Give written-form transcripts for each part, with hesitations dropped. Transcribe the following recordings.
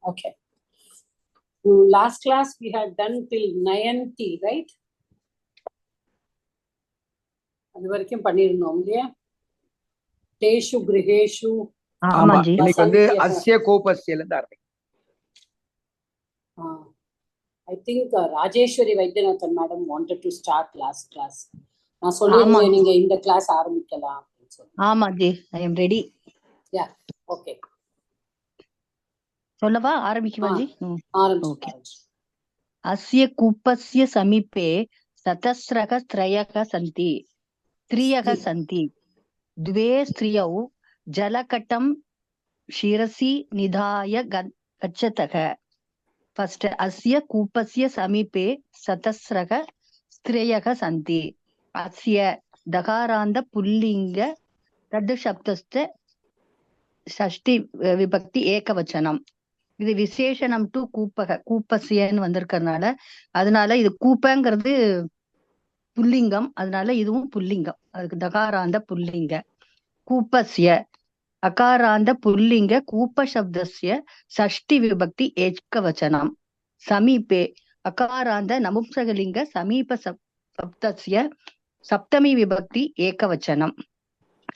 Okay. Last class we had done till Nayanti, right? அது வரைக்கும் பண்ணிருந்தோம் இல்லையா? தேஷு கிரகேஷு. ஆமா ஜி. இன்னைக்கு வந்து அஸ்ய கோபஸ்யல இருந்து ஆரம்பிக்கும். I think Rajeshwari Vaidyanathan madam wanted to start last class. நான் சொல்லிருந்தேன் நீங்க இந்த கிளாஸ் ஆரம்பிக்கலாம். ஆமா G, I am ready. Yeah, okay. சொல்லவா? ஆரம்பிக்குவா ஜி? ஆரம்பிச்சு. அஸ்ய கூப்பஸ்ய சமீபே சதஸ்ரக த்ரயக சந்தி. ஸ்திரியக சந்தி. द्वे स्त्रियौ जलकटं शिरसि निधाय गच्छतः. फर्स्ट अस्य कूपस्य समीपे सतस्रः स्त्रियः सन्ति. अस्य दकारान्त पुल्लिङ्ग तद् शब्दस्य षष्ठी विभक्ति ஏகவச்சனம். இது விசேஷனம் டு கூப்பக கூப்பசியன்னு வந்திருக்கிறதுனால அதனால இது கூப்பங்கிறது புல்லிங்கம், அதனால இதுவும் புல்லிங்கம். அதுக்கு தகாராந்த புல்லிங்க. கூப்பஸ்ய அகாராந்த புல்லிங்க கூப்ப சப்தஸ்ய ஷஷ்டி விபக்தி ஏகவச்சனம். சமீபே அகாராந்த நபும்சகலிங்க சமீப சப்தஸ்ய சப்தமி விபக்தி ஏகவச்சனம்.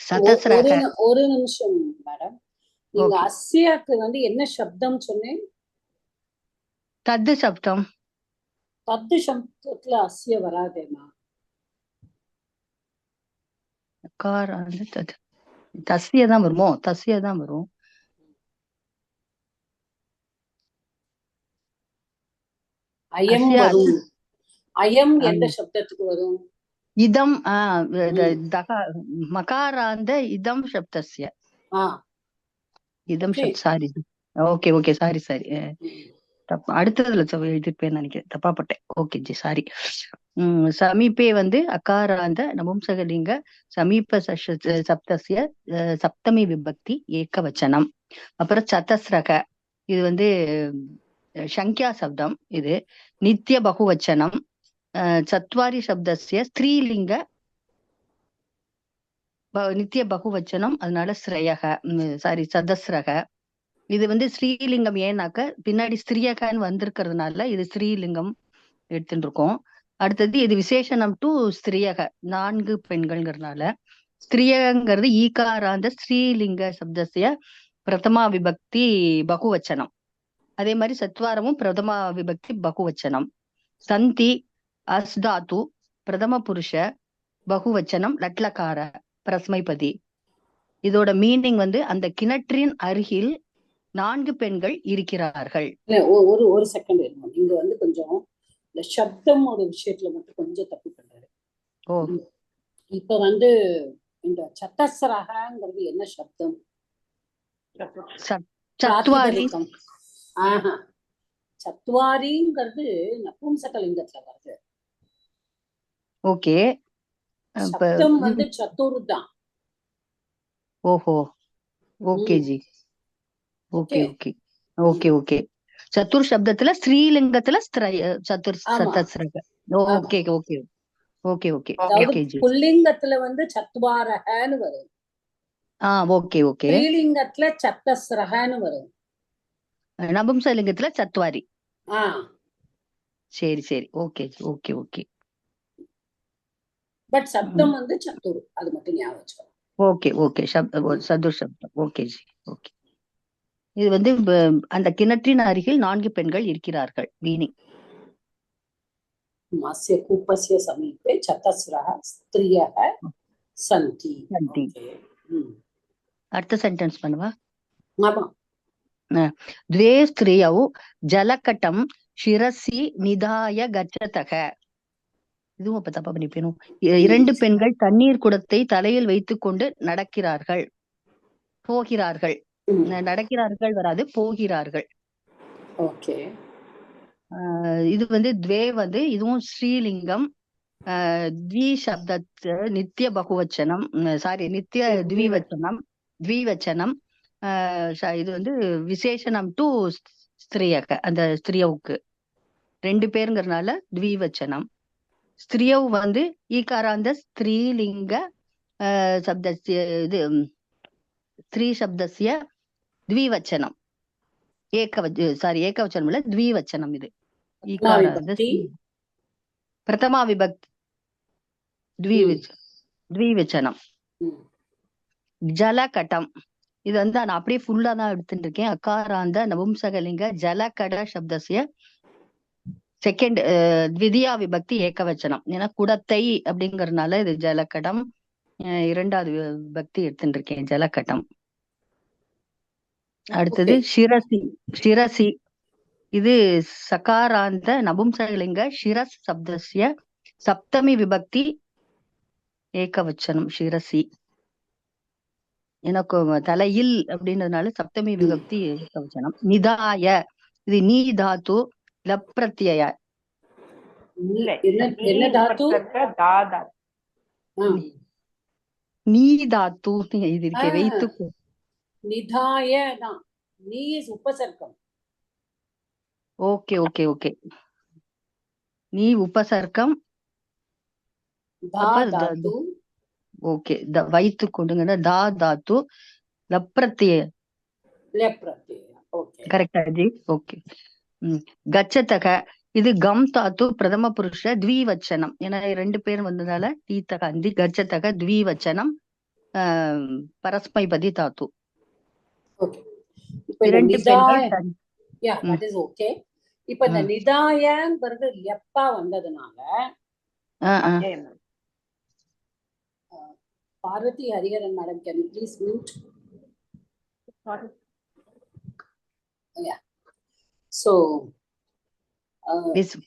சதஸ்ரக. ஒரு நிமிஷம் மேடம், நீங்க அஸ்யக்கு வந்து என்ன சப்தம் சொன்னேன்? தத்து சப்தம். தத்து சப்தத்துல அஸ்ய வராதேமா? தஸ்யதான் வருமோ? தஸ்யதான் வரும். அயம் வரும். அயம் எந்த சப்தத்துக்கு வரும்? இதம். மகாராந்த இதம் சப்தஸ்ய. இதம் சப்த. Sorry. Okay okay, sorry sorry. அடுத்ததுல எழுதிருப்பேன்னு நினைக்கிறேன், தப்பா பட்டேன். Okay ji, sorry. சமீபே வந்து அகாராந்த நபும்சகலிங்க சமீப சப்தஸ்ய சப்தமி விபக்தி ஏகவச்சனம். அப்புறம் சதஸ்ரக, இது வந்து சங்கியா சப்தம். இது நித்திய பகுவச்சனம். சத்வாரி சப்தஸ்ய ஸ்திரீலிங்க நித்திய பகுவச்சனம், அதனால ஸ்ரயக சாரி சதஸ்ரக. இது வந்து ஸ்ரீலிங்கம். ஏன்னாக்க பின்னாடி ஸ்திரியகன்னு வந்திருக்கிறதுனால இது ஸ்ரீலிங்கம் எடுத்துட்டு இருக்கோம். அடுத்தது இது விசேஷனம் டு ஸ்திரியக, 4 பெண்கள்ங்கிறதுனால ஸ்திரியங்கிறது ஈகாராந்த ஸ்ரீலிங்க சப்தஸ்ய பிரதமா விபக்தி பகுவச்சனம். அதே மாதிரி சத்வாரமும் பிரதமா விபக்தி பகுவச்சனம். சந்தி அஸ்தாத்து பிரதம புருஷ பகுவச்சனம் லட்லகார பிரஸ்மைபதி. இதோட மீனிங் வந்து அந்த கிணற்றின் அருகில் 4 பெண்கள் இருக்கிறார்கள். ஒரு செகண்ட் இருக்கும். இங்க வந்து கொஞ்சம் இந்த சப்தம் ஒரு விஷயத்துல மட்டும் கொஞ்சம் தப்பு பண்றாரு. இப்ப வந்து இந்த சத்தஸ்ரகங்கிறது என்ன சப்தம்? சத்வாரி. சத்வாரிங்கிறது நபும்சகலிங்கத்துல வருது. ஓகே. சப்தம் வந்து சத்துரு தான். ஓஹோ, okay ji. Okay okay okay okay. சத்துர் சப்தத்துல ஸ்ரீலிங்கத்துல சத்துர் சதஸ்ரக. Okay okay okay okay okay ji. புல்லிங்கத்துல வந்து சத்வாரஹன்னு வரும். Okay okay. ஸ்ரீலிங்கத்துல சத்தஸ்ரஹன்னு வரும். நபும்சலிங்கத்துல சத்வாரி. சரி சரி, okay ji. Okay okay. But சப்தம் வந்து சத்துரு, அது மட்டும் ஞாபகம் வச்சுக்கோ. Okay okay. சதுர் சப்தம். ஓகே ஜி. ஓகே. இது வந்து அந்த கிணற்றின் அருகில் 4 பெண்கள் இருக்கிறார்கள் மீனிங். அஸ்ய கூப்பஸ்ய சமீபே சதஸ்ரஹ ஸ்த்ரியஹ சந்தி. அடுத்த சென்டென்ஸ் பண்ணுவா. ஆமா. द्वे स्त्रियौ जलकटं शिरसि निधाय गच्छतः. இதுவும் அப்ப தப்பா பண்ணிப்பேனும். 2 பெண்கள் தண்ணீர் குடத்தை தலையில் வைத்துக் கொண்டு நடக்கிறார்கள், போகிறார்கள். நடக்கிறார்கள் வராது, போகிறார்கள். ஓகே. இது வந்து துவே வந்து இதுவும் ஸ்ரீலிங்கம். த்வி சப்த நித்திய பகுவச்சனம், சாரி நித்திய த்விவச்சனம். இது வந்து விசேஷனம் டு ஸ்திரியக, அந்த ஸ்திரியவுக்கு 2 பேருங்கிறதுனால த்விவச்சனம். ஸ்திரியவு வந்து ஈகாராந்த ஸ்திரீலிங்க சப்தஸ்ய இது ஸ்திரீ சப்தஸ்ய த்விவச்சனம். ஏகவச்சனம் இல்ல, த்விவச்சனம் இது. பிரதமா விபக்தி. பிரதமா விபக்தி த்விவச்சனம். ஜலகடம் இது வந்து நான் அப்படியே ஃபுல்லா தான் எடுத்துட்டு இருக்கேன். அகாராந்த நபும்சகலிங்க ஜலகட சப்தஸ்ய செகண்ட் த்விதியா விபக்தி ஏகவச்சனம். ஏன்னா குடத்தை அப்படிங்கறதுனால இது ஜலகடம். இரண்டாவது விபக்தி எடுத்துட்டு இருக்கேன், ஜலகடம். அடுத்தது சிரசி இது சகாராந்த நபும்சகலிங்க ஷிரஸ் சப்தஸ்ய சப்தமி விபக்தி ஏகவச்சனம் சிரசி. எனக்கு தலையில் அப்படின்றதுனால சப்தமி விபக்தி ஏகவச்சனம். நிதாய இது நீ தாத்து லப்ரத்யய. என்ன தாத்து? நீ தாத்து இது இருக்கே வைத்து. நிதாய தான், நீ இஸ் உபசர்க்கம். ஓகே ஓகே ஓகே, நீ உபசர்க்கம். ஓகே, வைத்து கொண்டுங்க தா தாத்து லப்ரத்யய. கரெக்டா ஜி? ஓகே. கச்சதக இது கம் தாத்து பிரதம புருஷ த்விவச்சனம். ஏன்னா 2 பேர் வந்ததால தீத்தக அந்தி கச்சதக த்விவச்சனம் பரஸ்மைபதி தாத்து. இப்ப இந்த நிதாயங்கிறது எப்பா வந்ததுனால Parvathi Hariharan madam, can you please mute? Yeah. So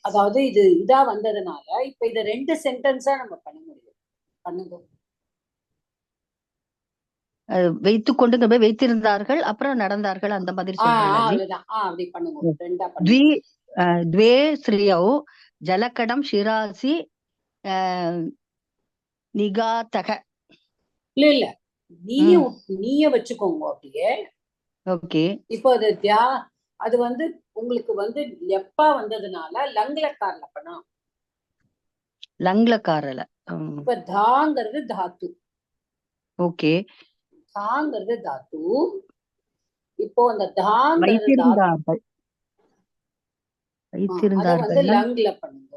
அதாவது இது இதா வந்ததுனால இப்ப இத 2 சென்டென்ஸா நம்ம பண்ண முடியும். பண்ணுங்க. வைத்து கொண்டு வைத்திருந்தார்கள் அப்புறம் நடந்தார்கள் அந்த மாதிரி சொல்றீங்க. அப்படி பண்ணுங்க. ரெண்டா பண்ணுங்க. த்வே ஸ்ரீயௌ ஜலகடம் ஷிராசி நிகாதக. இல்ல நீய வச்சுக்கோங்க அப்படியே. ஓகே. இப்போ அது வந்து உங்களுக்கு வந்து எப்பா வந்ததுனால லங்லக்கார்ல பண்ணா. லங்லக்காரல. இப்ப தாங்கிறது தாத்து. ஓகே. தாங்கிறது தாத்து. இப்போ அந்த தாங்கிறது வைத்திருந்தார்கள் லங்ல பண்ணுங்க.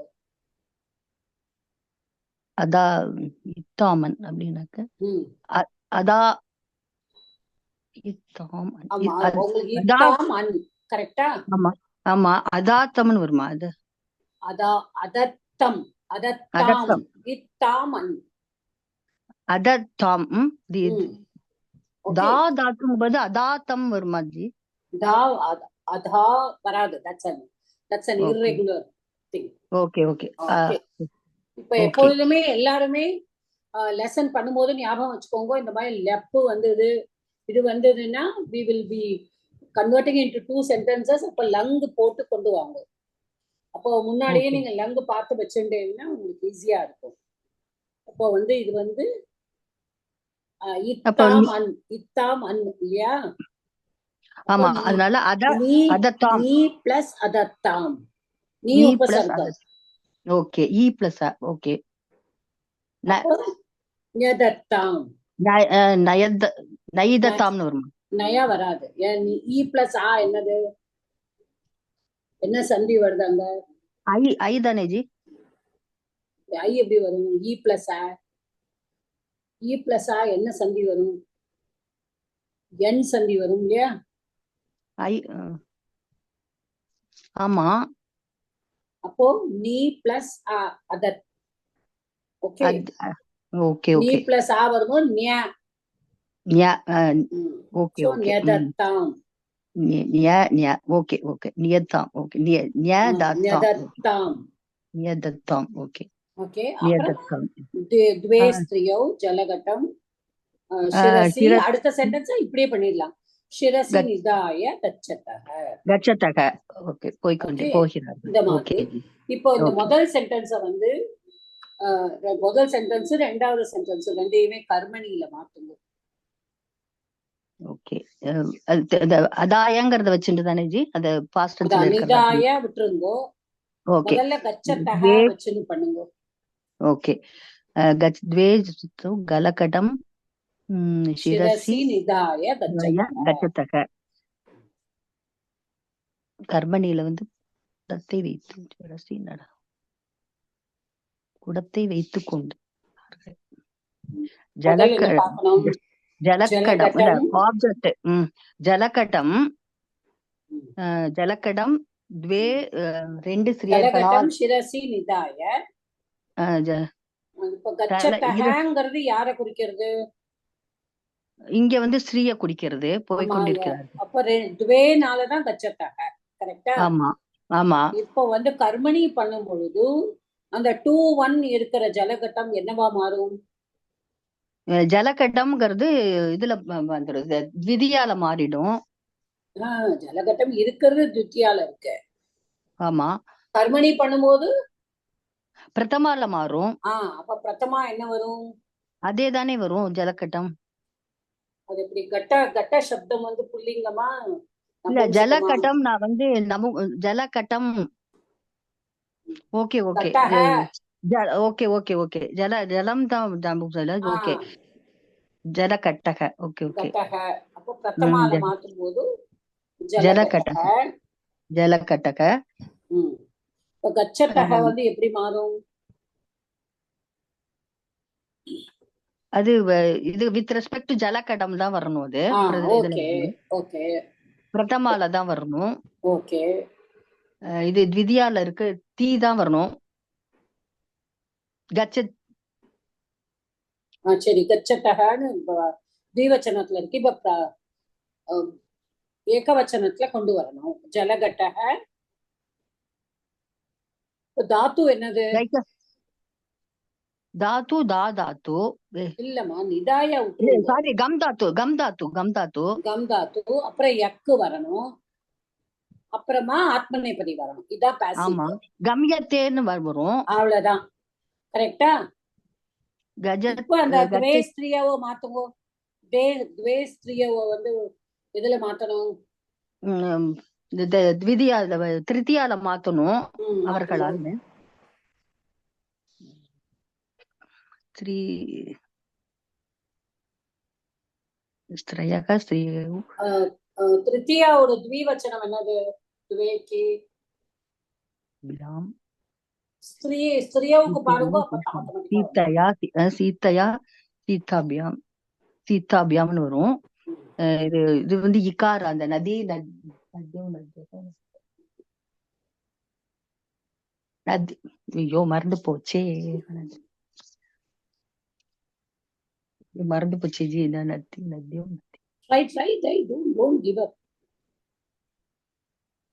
அதா இத்தாமன் அப்படின்னாக்க அதா இத்தாமன். கரெக்டா? ஆமா ஆமா, அதாத்தம்னு வருமா? அது அதத்தம் அதத்தாம் இத்தாமன் அதத்தாம். தா தாத்தும் போது அதாத்தம் வருமா ஜி? அதா வராது. that's an irregular thing. Okay okay. இப்ப எப்பொழுதுமே எல்லாருமே லெசன் பண்ணும்போது ஞாபகம் வச்சுக்கோங்க, இந்த மாதிரி லெப்பு வந்தது இது வந்ததுன்னா we will be converting into 2 sentences. அப்ப லங் போட்டு கொண்டு வாங்க. அப்போ முன்னாடியே நீங்க லங் பார்த்து வச்சுட்டீங்கன்னா உங்களுக்கு ஈஸியா இருக்கும். அப்போ வந்து இது வந்து இத்தாம் அன் இல்லையா? ஆமா, அதனால அதத்தாம் நீ பிளஸ் அதத்தாம், நீ உபசர்க்கம். ஓகே. ஈ பிளஸ் ஓகே. நயதத்தாம் நயதத்தாம்னு வருமா? நயா வராது. ஈ பிளஸ் ஆ என்னது? என்ன சந்தி வருது அங்க? ஐ தானே ஜி? ஐ எப்படி வரும்? ஈ பிளஸ் ஆ. ஈ பிளஸ் ஆ என்ன சந்தி வரும்? என் சந்தி வரும் இல்லையா? ஐ ஆமா. அப்போ நீ பிளஸ் ஆ அதர். Okay okay okay. நீ பிளஸ் ஆ வரும்போது ஞா. Okay okay. ஞதத்தாம் ஓகே ஓகே. நியதாம். ஓகே. ஞதத்தாம் ஞதத்தாம். Okay okay. ஞதத்தாம். த்வே ஸ்திரியௌ ஜலகடம் ஷிரசி. அடுத்த சென்டென்ஸ் இப்படியே பண்ணிடலாம். ஷிரசி நிதாய கச்சதக. ஓகே. போகிறார். இந்த மாதிரி. இப்போ இந்த முதல் சென்டென்ஸ வந்து முதல் சென்டென்ஸ் ரெண்டாவது சென்டென்ஸ் ரெண்டையுமே கர்மணியில மாத்துங்க. ஓகே. அதாயங்கறத வச்சுட்டு தானே ஜி? அது பாஸ்ட் டென்ஸ்ல இருக்கு. நிதாய விட்டுருங்க. ஓகே. முதல்ல கச்சதக வச்சுன்னு பண்ணுங்க. ஓகே. த்வே கலகடம் ஷிரசி நிதாய கச்சதக. கர்மணியில வந்து குடத்தை வைத்து ஜலசி நட குடத்தை வைத்துக் கொண்டு முதல்ல ஜலக்க என்ன பார்க்கணும்? ஜலக்கடம் ஜலகட்டம். ஆப்ஜெக்ட் ஜலக்கடம் ஜலக்கடம் द्वे ரெண்டு ஸ்ரீயர்களால் ஜலகட்டம் சிரசி நிதாய. இப்ப கச்சத்தகங்கிறது யார குறிக்கிறது? இங்க வந்து ஸ்ரீய குடிக்கிறது ஆமாங்க. போய்கொண்டிருக்கிறார். அப்ப துவேனாலதான் கச்சத்தக, கரெக்டா? ஆமா ஆமா. இப்போ வந்து கர்மணி பண்ணும் பொழுது அந்த 2-1 இருக்கிற ஜலகட்டம் என்னவா மாறும்? ஜலக்கட்டம்ங்கிறது இதுல வந்துடுது, விதியால மாறிடும். ஜலகட்டம் இருக்கிறது துத்தியால இருக்கு. ஆமா. கர்மணி பண்ணும்போது பிரதமால மாறும். அப்ப பிரதமா என்ன வரும்? அதே தானே வரும் ஜலக்கட்டம். அது எப்படி? கட்ட சப்தம் வந்து புல்லிங்கமா? இல்ல ஜலக்கட்டம் நான் வந்து ஜலக்கட்டம். Okay okay okay okay okay ஜலம் தான் ஓகே ஜலக்கட்டக. Okay okay. அப்ப பிரதமால மாற்றும் போது ஜலக்கட்டக. ஜலக்கட்டக. இப்ப கச்சட்டக வந்து எப்படி மாறும்? அது இது வித் ரெஸ்பெக்ட் டு ஜலக்கடம் தான் வரணும். அது பிரதமால தான் வரணும். ஓகே. இது த்விதியால இருக்கு, தீ தான் வரணும். கச்ச சரி, கச்சட்டகன்னு திவச்சனத்துல இருக்கு. இப்ப ஏகவச்சனத்துல கொண்டு வரணும். ஜலகட்டக. தாத்து என்னது? தாத்து தாத்து இல்லம்மா, நிதாய. சாரி, கம் தாத்து கம் தாத்து கம் தாத்து கம் தாத்து. அப்புறம் யக்கு வரணும், அப்புறமா ஆத்மநேபதி வரணும். இதான் பாசிவ். ஆமா, கம்யத்தேன்னு வரும். அவ்வளவுதான். கரெக்டா? கஜ. இப்ப அந்த துவே ஸ்திரியாவோ மாத்துங்க. துவே ஸ்திரியாவோ வந்து எதுல மாத்தணும்? திருத்தியால மாத்தணும் அவர்களால். திருத்தியாவோட த்விவச்சனம் என்னது? துவேக்கு ஸ்திரியாவுக்கு பாருங்க. சீத்தையா சீத்தையா சீதாபியாம் சீதாபியாம்னு வரும். இது வந்து இக்கார அந்த நதி நதி. ஐயோ மறந்து போச்சே, மறந்து போச்சு ஜி. நதி நதியும்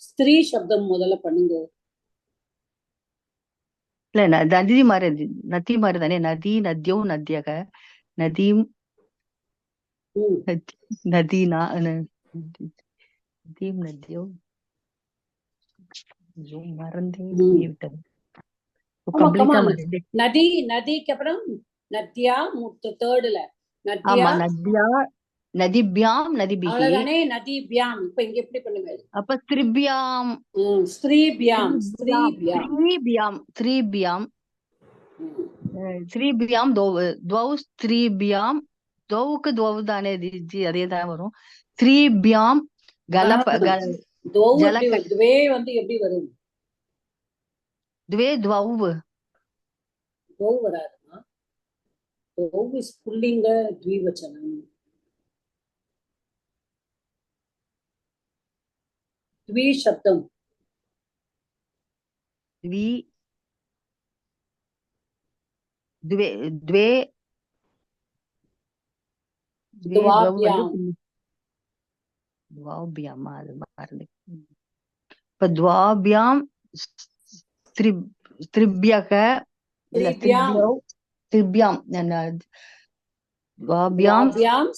ஸ்திரீ சப்தம் முதல்ல பண்ணுங்க. இல்ல நதி மாதிரி, நதி மாதிரி தானே. நதி நதியோ நதியக நதீம் நதீனா நதீம் நதியோ மறந்தே விட்டது. நதி நதிக்கு அப்புறம் நத்தியா தேர்டுல நதியா நதிபியாம் நதிபிஹி நதிபியாம். இப்ப இங்க எப்படி பண்ணுங்க? அப்ப ஸ்திரிபியாம் ஸ்திரீபியாம் ஸ்திரீபியாம் ஸ்திரீபியாம் ஸ்திரீபியாம் துவௌ ஸ்திரீபியாம். துவவுக்கு துவவு தானே ஜி, அதே தான் வரும். ஸ்திரீபியாம் துவே வந்து எப்படி வரும்? துவே துவவு துவவு வராதுமா. துவவு புல்லிங்க த்விவச்சனம். த்வி சப்தம். த்வி துவே துவே துவாபியாமா அது மறந்து. இப்ப துவாபியாம் ஸ்திரிபியக ஸ்திரிபியாம் துவாபியாம்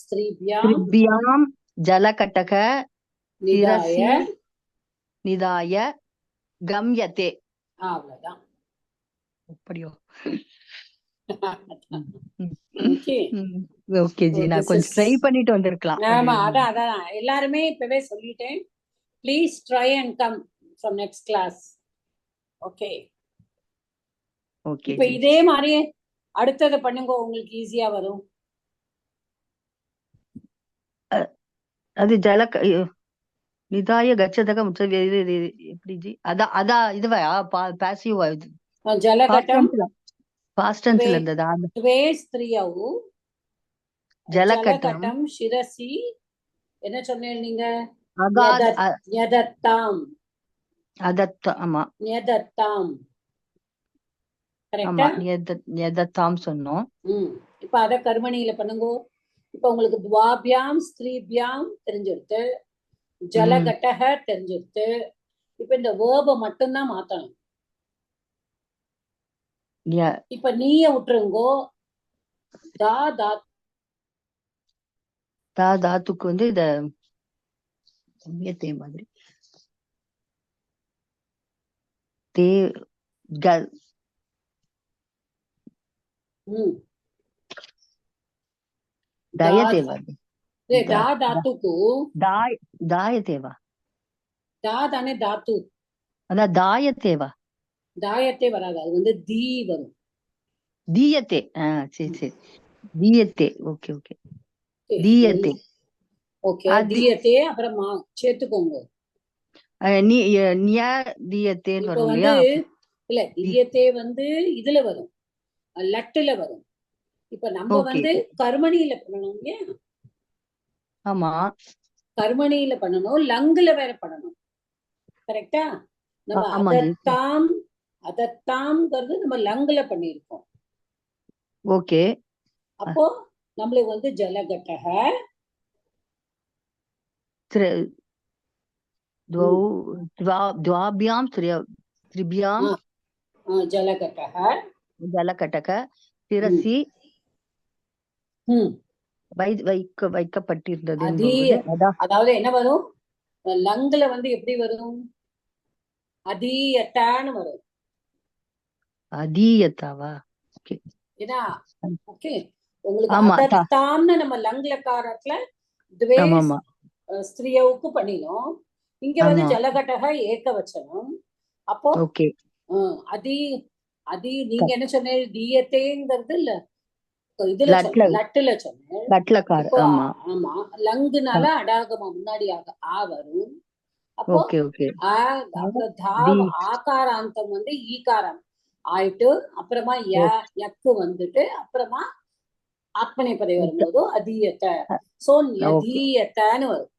ஸ்திரிபியாம் ஜலகட்டக சிரசி நிதாய கம்யதே. அவ்வளவுதான். அப்படியோ? ஓகே ஜி, நான் கொஞ்சம் ட்ரை பண்ணிட்டு வந்திருக்கலாம். ஆமா, அதான் எல்லாருமே இப்பவே சொல்லிட்டேன். Please try and come from next class. Okay okay. இப்ப இதே மாதிரியே அடுத்தது பண்ணுங்க, உங்களுக்கு ஈஸியா வரும். அது நிதாய கச்சதக எப்படி ஜி? அதான் இதுவா பாசிவ் இது ஜலகட்டம் பாஸ்ட் டென்ஸ்ல இருந்ததா? த்வே ஸ்திரியௌ ஜலகட்டம் ஜலகட்டம் சிரசி என்ன சொன்னீங்க நீங்க? அகாத் ஞதத்தாம் அதத்த ஆமா ஞதத்தாம் ஆமா கரெக்டா? ஞதத்தாம் சொன்னோம். இப்ப அத கர்மணியில பண்ணுங்க. இப்ப உங்களுக்கு துவாபியாம் ஸ்திரீபியாம் தெரிஞ்சிருத்து, ஜலகட்டக தெரிஞ்சிருத்து. இப்ப இந்த வேர்ப மட்டும்தான் மாத்தணும். இப்ப நீய விட்டுருங்கோ. தாத்துக்கு வந்து இத மாதிரி దయతేవా దాతుకు దాయతేవా தாதானே தாத்து. அதான் தாயத்தேவா? தாயத்தே வராது, அது வந்து தீ வரும். தீயத்தே. சரி சரி, தீயத்தே. ஓகே ஓகே, தீயத்தே. ஓகே, தீயத்தே அப்புறமா சேர்த்துக்கோங்க. தீயத்தேன்னு இப்ப வரும் வந்து இல்லையா? இல்ல, தீயத்தே வந்து இதுல வரும், லட்டுல வரும். இப்ப நம்ம வந்து கர்மணியில பண்ணணும் இல்லையா? ஆமா, கர்மணியில பண்ணணும், லங்குல வேற பண்ணணும். கரெக்டா? நம்ம அதத்தாம்ங்கிறது நம்ம லங்குல பண்ணிருக்கோம். ஓகே. அப்போ நம்மளுக்கு வந்து ஜலகட்டக துவாபியாம் திரிபியாம் ஜலகட்டக ஜலகட்டக சிரசி வைக்கப்பட்டிருந்தது. அதாவது என்ன வரும்? லங்குல வந்து எப்படி வரும்? அதீயத்தான்னு வரும். அதீயத்தாவா? ஏன்னா ஓகே, உங்களுக்கு அதத்தாம்னு நம்ம லங்குல காரத்துல துவே ஸ்திரியவுக்கு பண்ணினோம். இங்க வந்து ஜலகட்டக ஏக வச்சனம். அப்போ அதி நீங்க என்ன சொன்னீங்க? தீயத்தேங்கிறது இல்ல, இதுல லட்டுல சொன்னேன். ஆமா, லங்குனால அடாகமா முன்னாடியாக ஆ வரும். அப்போ ஆகாராந்தம் வந்து ஈகாரம் ஆயிட்டு அப்புறமா யக்கு வந்துட்டு அப்புறமா ஆத்மநேபதி வரும்போது அதீயத்தை. சோ ஞதீயத்தைன்னு வரும்.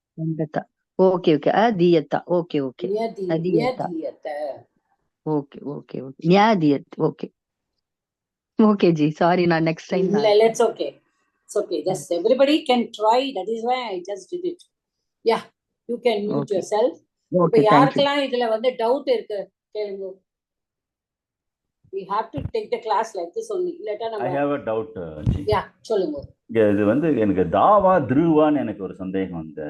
ஓகே ஓகே, அதீயத்தா. ஓகே ஓகே, ஞதீயத்தை. ஓகே ஓகே ஓகே, ஞாதியத். ஓகே ஓகே ஜி, சாரி, நான் next time. It's okay. It's okay. Just everybody can try. That is why I just did it. Yeah, you can mute yourself. இப்ப யாருக்கெல்லாம் இதுல வந்து doubt இருக்கு கேளுங்க. We have to take the class like this only. Later நம்ம I have a doubt. Yeah, சொல்லுங்க. இது வந்து எனக்கு தாவா த்ருவான்னு எனக்கு ஒரு சந்தேகம். இந்த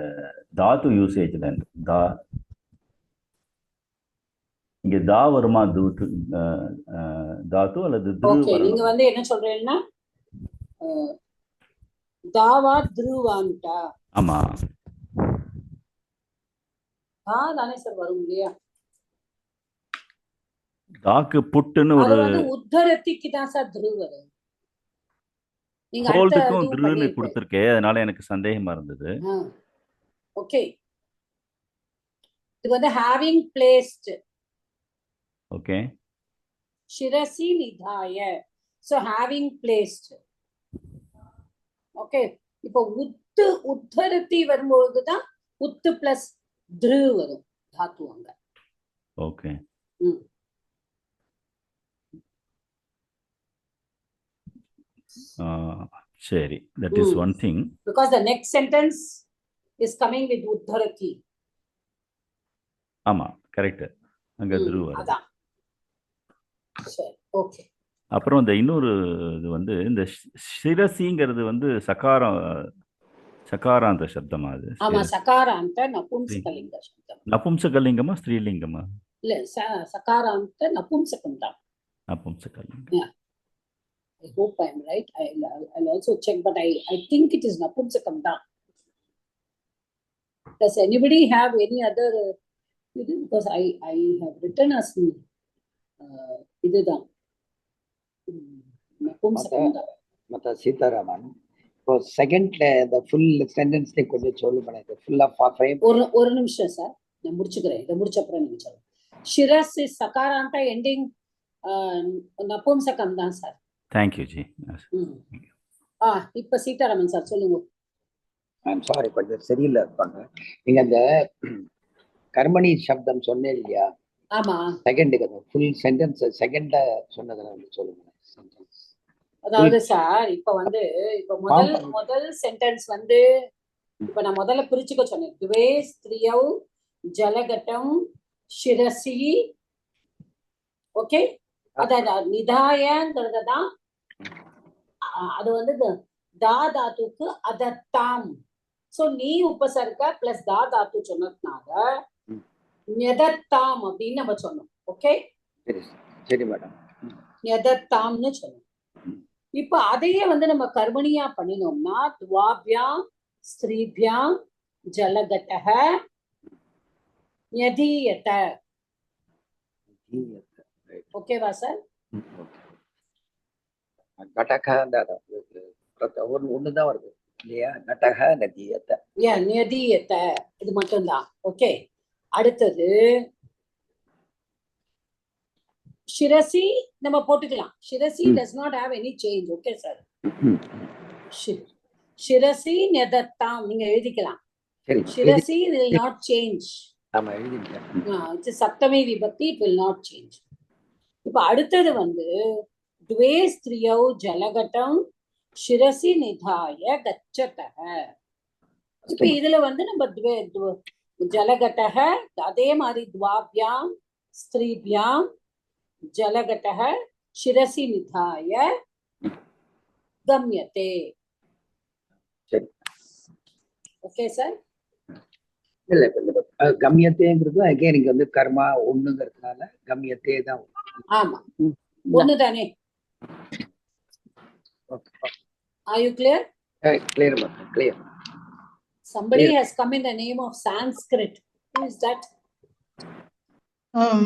தாத்து யூசேஜ்ல இங்க தா வருமா தாத்து அல்லது ஓகே, நீங்க வந்து என்ன சொல்றீங்கன்னா தாவா த்ருவான்டா? ஆமா, தானே சார் வரும் இல்லையா? தாக்கு புட்டுன்னு ஒரு உத்தரத்திக்கு தான் சார் த்ரு வரும். நீங்க ஹோல்டுக்கும் த்ருன்னு கொடுத்திருக்கே, அதனால எனக்கு சந்தேகமா இருந்தது. ஓகே, இது வந்து having placed. Okay, shirasi nidhaya, so having placed. Okay, இப்போ உத்தரத்தி வரும்போது தான் உத்து பிளஸ் த்ரு வரும் தாத்து அங்க. ஓகே, சரி, that is one thing. Because the next sentence is coming with uddharati. ஆமா, கரெக்ட், அங்க த்ரு வரும். அதான். சரி, ஓகே. அப்புறம் இந்த இன்னொரு இது வந்து இந்த சிரசிங்கிறது வந்து சகாராந்த சப்தமா? அது ஆமா, சகாராந்த நபும்சகலிங்க சப்தம். நபும்சகலிங்கமா ஸ்திரீலிங்கமா? இல்ல, சகாராந்த நபும்சகம் தான். நபும்சகலிங்கம். I hope I'm right. I'll also check, but I think it is napumsakam da. Does anybody have any other? Because I have written as idu da napumsakam da. Mata Sitaraman. இப்போ செகண்ட்ல இந்த ஃபுல் சென்டென்ஸ்ல கொஞ்சம் சொல்லுங்க. ஃபுல்லா frame. ஒரு நிமிஷம் sir, நான் முடிச்சுக்கிறேன். இதை முடிச்ச அப்புறம் நீங்க சொல்லுங்க. ஷிரஸ் இஸ் சகாராந்த எண்டிங் நபும்சகம் தான் சார். Thank you G. இப்ப சீதாராமன் சார் சொல்லுங்க. ஐம் சாரி, கொஞ்சம் சரியில்லை இருப்பாங்க. நீங்க அந்த கர்மணி சப்தம் சொன்னேன் இல்லையா? ஆமா. செகண்டுக்கு ஃபுல் சென்டென்ஸ் செகண்ட்ல சொன்னதை சொல்லுங்க. சென்டென்ஸ் அதாவது சார் இப்ப வந்து முதல் சென்டென்ஸ் வந்து இப்ப நான் முதல்ல பிரிச்சுக்க சொன்னேன். துவே ஸ்திரியௌ ஜலகட்டம் ஷிரசி. ஓகே, அதான் நிதாயங்கிறதுதான். அது வந்து தா தாத்துக்கு அதத்தாம். சோ நீ உபசர்க பிளஸ் தா தாத்து சொன்னதுனால ஞதத்தாம் அப்படின்னு நம்ம சொன்னோம். ஓகே, சரி மேடம், ஞதத்தாம்னு சொன்னோம். இப்ப அதையே வந்து நம்ம கர்மணியா பண்ணினோம்னா துவாபியாம் ஸ்திரீபியாம் ஜலகட்டஹ ஞதீயத. ஓகேவா சார்? கடக ஒண்ணுதான் வருது இல்லையா? கடக நதியத்த. ஞதீயத இது மட்டும்தான். ஓகே, அடுத்தது ஷிரசி நம்ம போட்டுக்கலாம். ஷிரசி does not have any change. Okay sir. ஷிரசி ஞதத்தாம் நீங்க எழுதிக்கலாம். ஷிரசி will not change. ஆமா, எழுதிட்டேன். சப்தமி விபக்தி it will not change. இப்ப அடுத்தது வந்து துவே ஸ்திரியௌ ஜலகட்டம் ஷிரசி நிதாய கச்சதஹ. இப்ப இதுல வந்து நம்ம ஜலகட்டஹ அதே மாதிரி துவாபியாம் ஸ்திரீபியாம் ஜலகட்டஹ ஷிரசி நிதாய கம்யதே. Okay sir? இல்ல கம்யத்தேங்கிறது அகைன் இங்க வந்து கர்மா ஒண்ணுங்கிறதுனால கம்யத்தே தான். ஆமா, ஒண்ணுதானே. Are you clear? Clear, clear. Somebody has come in the name of Sanskrit. Who is that?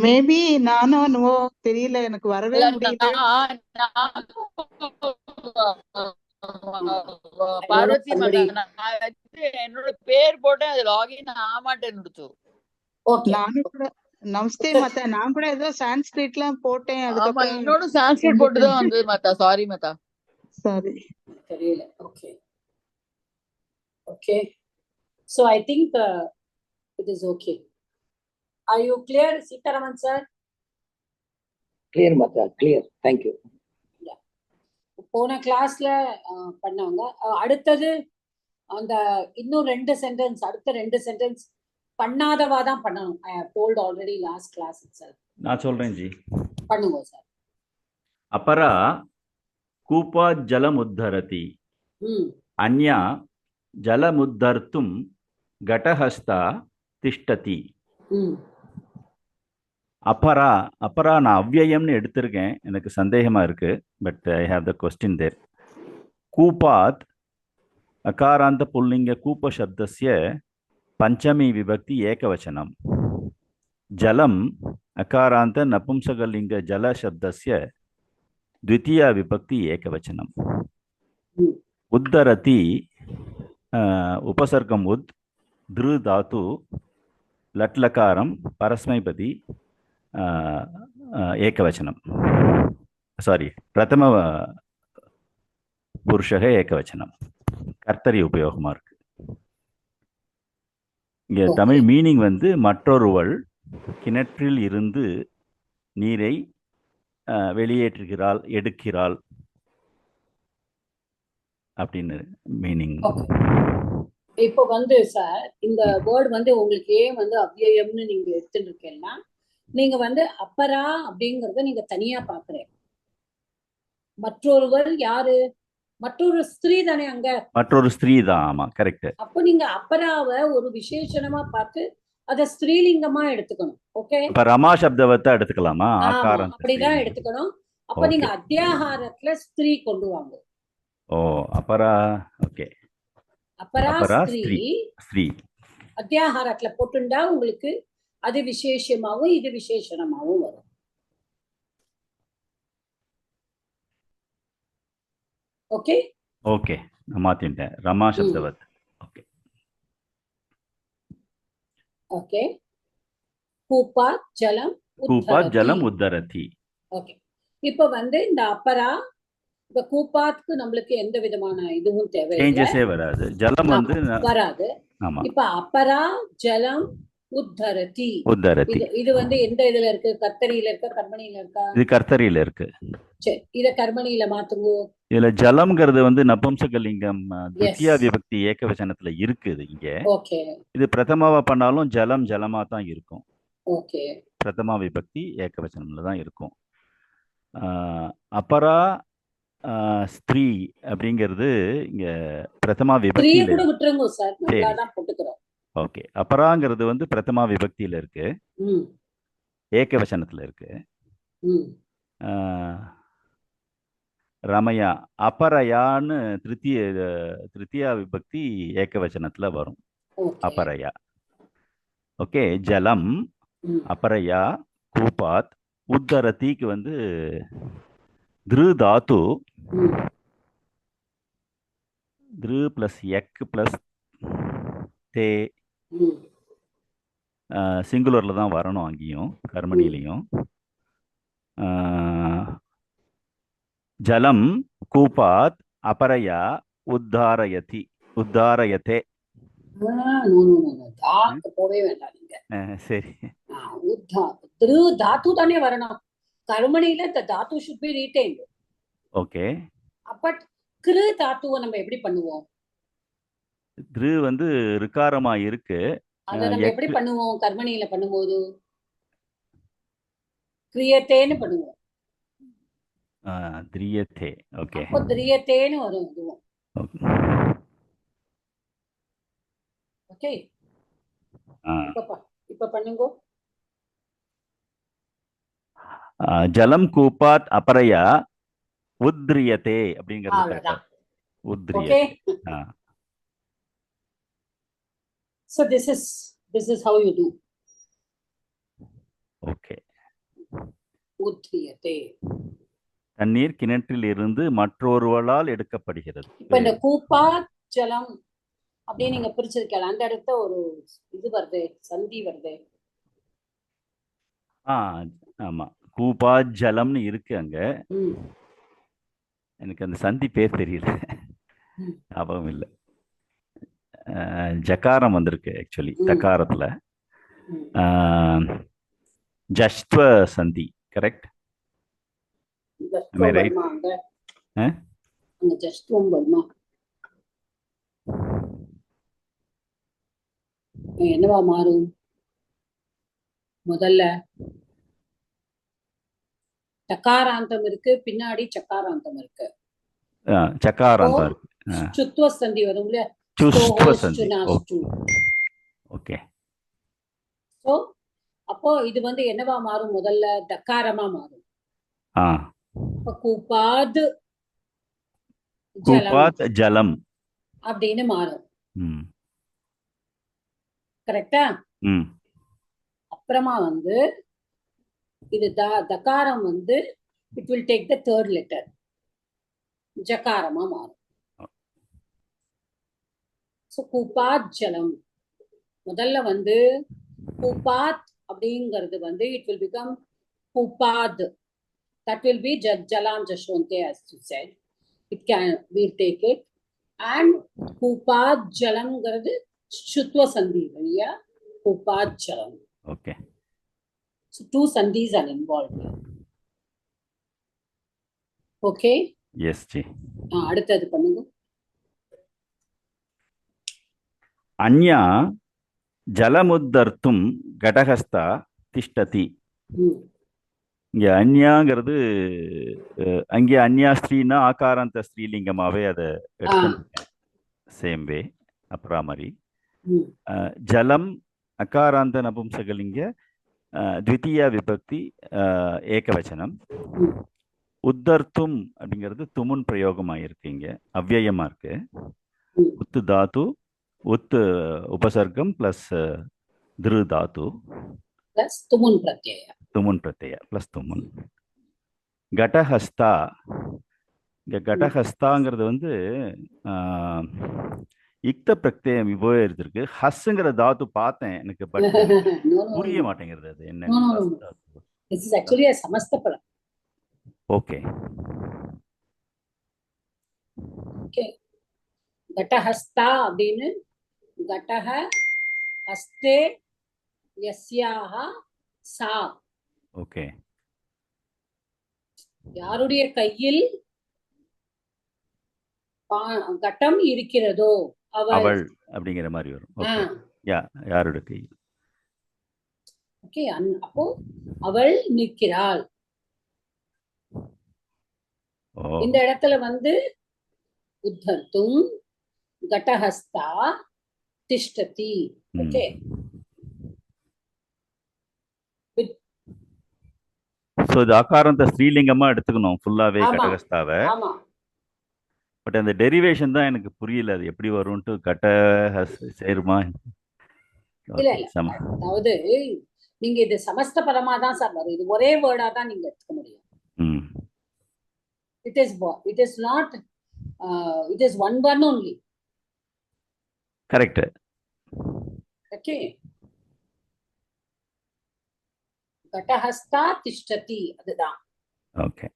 Maybe நானோ நோ தெரியல, எனக்கு வரவே முடியல. பார்வதி என்னோட பேர் போட்டேன், அது லாகின் ஆமாட்டேன்னு. நானும் கூட நமஸ்தே மாதா, நான் கூட ஏதோ சான்ஸ்கிரிட்ல போட்டேன். அதுக்கப்புறம் இன்னொரு சான்ஸ்கிரிட் போட்டுதான் வந்து மாதா. சாரி மாதா. சரி, தெரியல. Okay okay, so I think it is okay. Are you clear, Sitaraman sir? Clear Mata, clear. Thank you. போன கிளாஸ்ல பண்ணவங்க அடுத்தது அந்த இன்னும் அடுத்த ரெண்டு சென்டென்ஸ் பண்ணாதவா தான் பண்ணணும். I have told already last class itself. நான் சொல்றேன் ஜி, பண்ணுங்க சார். अपरा कूपा जलमुद्धरति अन्या जलमुद्धर्तुं घटहस्ता तिष्ठति. अपरा நான் அவ்யயம்னு எடுத்திருக்கேன், எனக்கு சந்தேகமா இருக்கு. But I have the question there. கூபாத் அகாராந்த புல்லிங்க கூப சப்தஸ்ய பஞ்சமி விபக்தி ஏகவச்சனம். ஜலம் அகாராந்த நபும்சகலிங்க ஜல சப்தஸ்ய द्वितीया विभक्ति एकवचनम. उद्धरति उपसर्गम उद दृ धातु लट्लकारम परस्मैपदी एकवचनम. सॉरी, प्रथम पुरुषः एकवचनम. कर्तरी उपयोगमा இருக்கு. இங்க தமிழ் மீனிங் வந்து மற்றொருவள் கிணற்றில் இருந்து நீரை வெளியேற்றுகிறாள், எடுக்கிறாள் அப்படின்னு மீனிங். இப்போ வந்து சார் இந்த வேர்ட் வந்து உங்களுக்கு ஏன் வந்து அவ்யயம்னு நீங்க எடுத்துட்டு இருக்கீங்கன்னா, நீங்க வந்து அப்பரா அப்படிங்கறத நீங்க தனியா பாக்குறேன். மற்றொருவர் யாரு? மற்றொரு ஸ்திரீ தானே அங்க. மற்றொரு ஸ்திரீ தான். ஆமா, கரெக்ட். அப்போ நீங்க அப்பராவை ஒரு விசேஷணமா பார்த்து அத ஸ்திரீலிங்கமா எடுத்துக்கணும். ஓகே, இப்ப ரமா சப்தவத்தை எடுத்துக்கலாமா? ஆகாரம் அப்படிதான் எடுத்துக்கணும். அப்ப நீங்க அத்தியாகாரத்துல ஸ்திரீ கொண்டு வாங்க. ஓ, அப்பரா. ஓகே, அப்பரா ஸ்திரீ ஸ்திரீ அத்தியாகாரத்துல போட்டுண்டா உங்களுக்கு அது விசேஷமாவும் இது விசேஷணமாவும் வரும். ஓகே ஓகே, நான் மாத்திட்டேன். ரமா சப்தவத். ஓகே. ஓகே. கூப்பாத் ஜலம் கூப்பாத் ஜலம் உத்தரதி. உத்தரதி. ஓகே. இப்ப வந்து இந்த அப்பரா, இப்ப கூப்பாத்துக்கு நம்மளுக்கு எந்த விதமான இதுவும் தேவையில்லை, சேஞ்சஸே வராது. ஜலம் வந்து வராது. ஆமா இப்ப அப்பரா ஜலம் உத்தரதி. உத்தரதி. இது வந்து எந்த இதுல இருக்கு? கர்த்தரியில இருக்கா, கர்மணியில இருக்கா? இது கர்த்தரியில இருக்கு. சரி, இத கர்மணியில மாத்துங்க. இதுல ஜலம்ங்கிறது வந்து நபும்சகலிங்கம் தித்தியா விபக்தி ஏகவசனத்துல இருக்குது இங்க. ஓகே. இது பிரதமாவா பண்ணாலும் ஜலம் ஜலமா தான் இருக்கும். ஓகே. பிரதமா விபக்தி ஏகவசனம்ல தான் இருக்கும். அப்பரா ஸ்திரீ அப்படிங்கிறது இங்க பிரதமா விபக்தியில கூட விட்டுருங்க சார், நல்லா தான் போட்டுக்கிறோம். ஓகே. அப்பராங்கிறது வந்து பிரதமா விபக்தியில இருக்கு, ஏகவசனத்துல இருக்கு. ரமயா அபரயான்னு திருத்தியா விபக்தி ஏகவசனத்துல வரும். அபரயா. ஓகே. ஜலம் அபரயா கூபாத். உத்தரதிக்கு வந்து திரு தாத்து, திரு பிளஸ் எக் பிளஸ் தே, சிங்குலர்ல தான் வரணும் அங்கேயும் கர்மணிலையும். ஜலம் கூபாத் அபரயா உத்தாரயதி உத்தாரயதே. போவே வேண்டாம் நீங்க. சரி. திரு தாத்து தானே வரணும் கர்மணியில. தாத்து should be retained. Okay. But கிரு தாத்துவை நம்ம எப்படி பண்ணுவோம்? திரு வந்து ரிகாரமா இருக்கு, அத நம்ம எப்படி பண்ணுவோம்? கர்மணியில பண்ணும்போது கிரியத்தேன்னு பண்ணுவோம். திரியத்தே. ஓகே. அப்போ திரியத்தேன்னு வரும் இதுவும். ஓகே. இப்ப பண்ணுங்க. ஜலம் கூப்பாத் அபரயா உத்ரியதே அப்படிங்கிறது உத்ரியதே. So this is how you do. Okay. உத்ரியதே. தண்ணீர் கிணற்றில் இருந்து மற்றொருவளால் எடுக்கப்படுகிறது. இப்ப இந்த கூப்பாத் ஜலம் அப்படியே நீங்க பிரிச்சிருக்கலாம். அந்த இடத்துல ஒரு இது வருது, சந்தி வருது. ஆமா, கூபா ஜலம்னு இருக்கு அங்க. எனக்கு அந்த சந்தி பேர் தெரியல, ஞாபகம் இல்லை. ஜகாரம் வந்திருக்கு ஆக்சுவலி தகாரத்துல. ஜஸ்ட்வ சந்தி, கரெக்ட்? என்னவா மாறும்? முதல்ல டகாராந்தம் இருக்கு, பின்னாடி சக்காராந்தம் இருக்கு. சக்காராந்தம் இருக்கு. சுத்வ சந்தி வரும் இல்லையா? ஓகே. சோ அப்போ இது வந்து என்னவா மாறும்? முதல்ல தக்காரமா மாறும். கூப்பாத் ஜலம் அப்படின்னு மாறும். கரெக்டா? அப்புறமா வந்து இது தகாரம் வந்து it will take the third letter, ஜகாரமா மாறும். So கூப்பாத் ஜலம் முதல்ல வந்து கூப்பாத் அப்படிங்கிறது வந்து it will become கூப்பாத். That will be jalam jashonte, as you said. We'll take it. And கூப்பாத் ஜலம்ங்கிறது சுத்வ சந்தி இல்லையா? கூப்பாத் ஜலம். Okay. So two sandhis are involved here. Okay? Yes, ji. அடுத்தது பண்ணுங்க. அன்யா ஜலமுத்தர்த்தும் கடகஸ்தா திஷ்டதி. இங்க அன்யாங்கிறது அங்கே அன்யா ஸ்திரீனா ஆகாராந்த ஸ்ரீலிங்கமாவே அதை சேம் வே அப்புறம் மாதிரி. ஜலம் அகாராந்த நபும்சகலிங்க த்விதீயா விபக்தி ஏகவச்சனம். உத்தர்த்தும் அப்படிங்கிறது துமுன் பிரயோகமாக இங்க அவ்யயமா இருக்கு. உத்து தாத்து, உத்து உபசர்க்கம் பிளஸ் திரு தாத்து பிளஸ் துமுன் பிரத்யய. துமுன் பிரத்யய பிளஸ் துமுன். கடஹஸ்தா இங்க கடஹஸ்தாங்கிறது வந்து ஆஹ், இக்த பிரத்யயம் உபயோகிச்சிருக்கு. ஹஸ்ங்கிற தாத்து பார்த்தேன் எனக்கு, பட் எனக்கு No, no, புரிய no. மாட்டேங்கிறது அது No, என்னன்னு. no, no, has no. Tattva. This is actually a Samastha Palam. Okay. Okay. Gatahasta அப்படின்னு கட்டஹ ஹஸ்தே யஸ்யாஹ சா, ஓகே. யாருடைய கையில் கட்டம் இருக்கிறதோ அவள். அவள் அப்படிங்கிற மாதிரி வரும். ஓகே. யாரோட கை? ஓகே, அப்போ அவள் நிற்கிறாள். ஓ, இந்த இடத்துல வந்து உத்தர்த்தும் கடஹஸ்தா திஷ்டதி. ம். ஓகே, ஸோ இது ஆகாரந்த ஸ்ரீலிங்கமா எடுத்துக்கணும் ஃபுல்லாவே ஆமா. கடகஸ்தாவை. ஆமா. பட் அந்த டெரிவேஷன் தான் எனக்கு புரியல, அது எப்படி வரும்ட்டு. கட்ட சேருமா? இல்ல ஓகே. இல்ல, அதாவது நீங்க இது சமஸ்த பதமா தான் சார் வரும். இது ஒரே வேர்டா தான் நீங்க எடுத்துக்க முடியும். ம். It is not it is one only. Correct. Okay, கடஹஸ்தா திஷ்டதி அதுதான். ஓகே.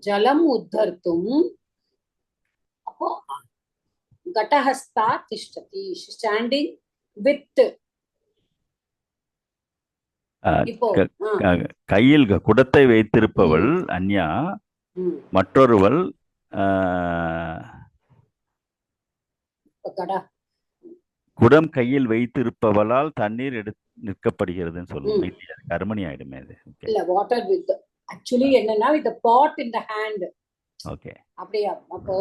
ஜலம் உத்தர்த்தும், அப்போ கடஹஸ்தா திஷ்டதி, ஸ்டாண்டிங் வித். இப்போ கையில் குடத்தை வைத்திருப்பவள் அன்யா, மற்றொருவள் குடம் கையில் வைத்திருப்பவளால் தண்ணீர் நிற்கப்படுகிறதுன்னு சொல்லுவோம். கர்மணி ஆயிடுமே அது. இல்ல, வாட்டர் வித் ஆக்சுவலி என்னன்னா with pot in the hand. Okay. அப்படியே அப்போ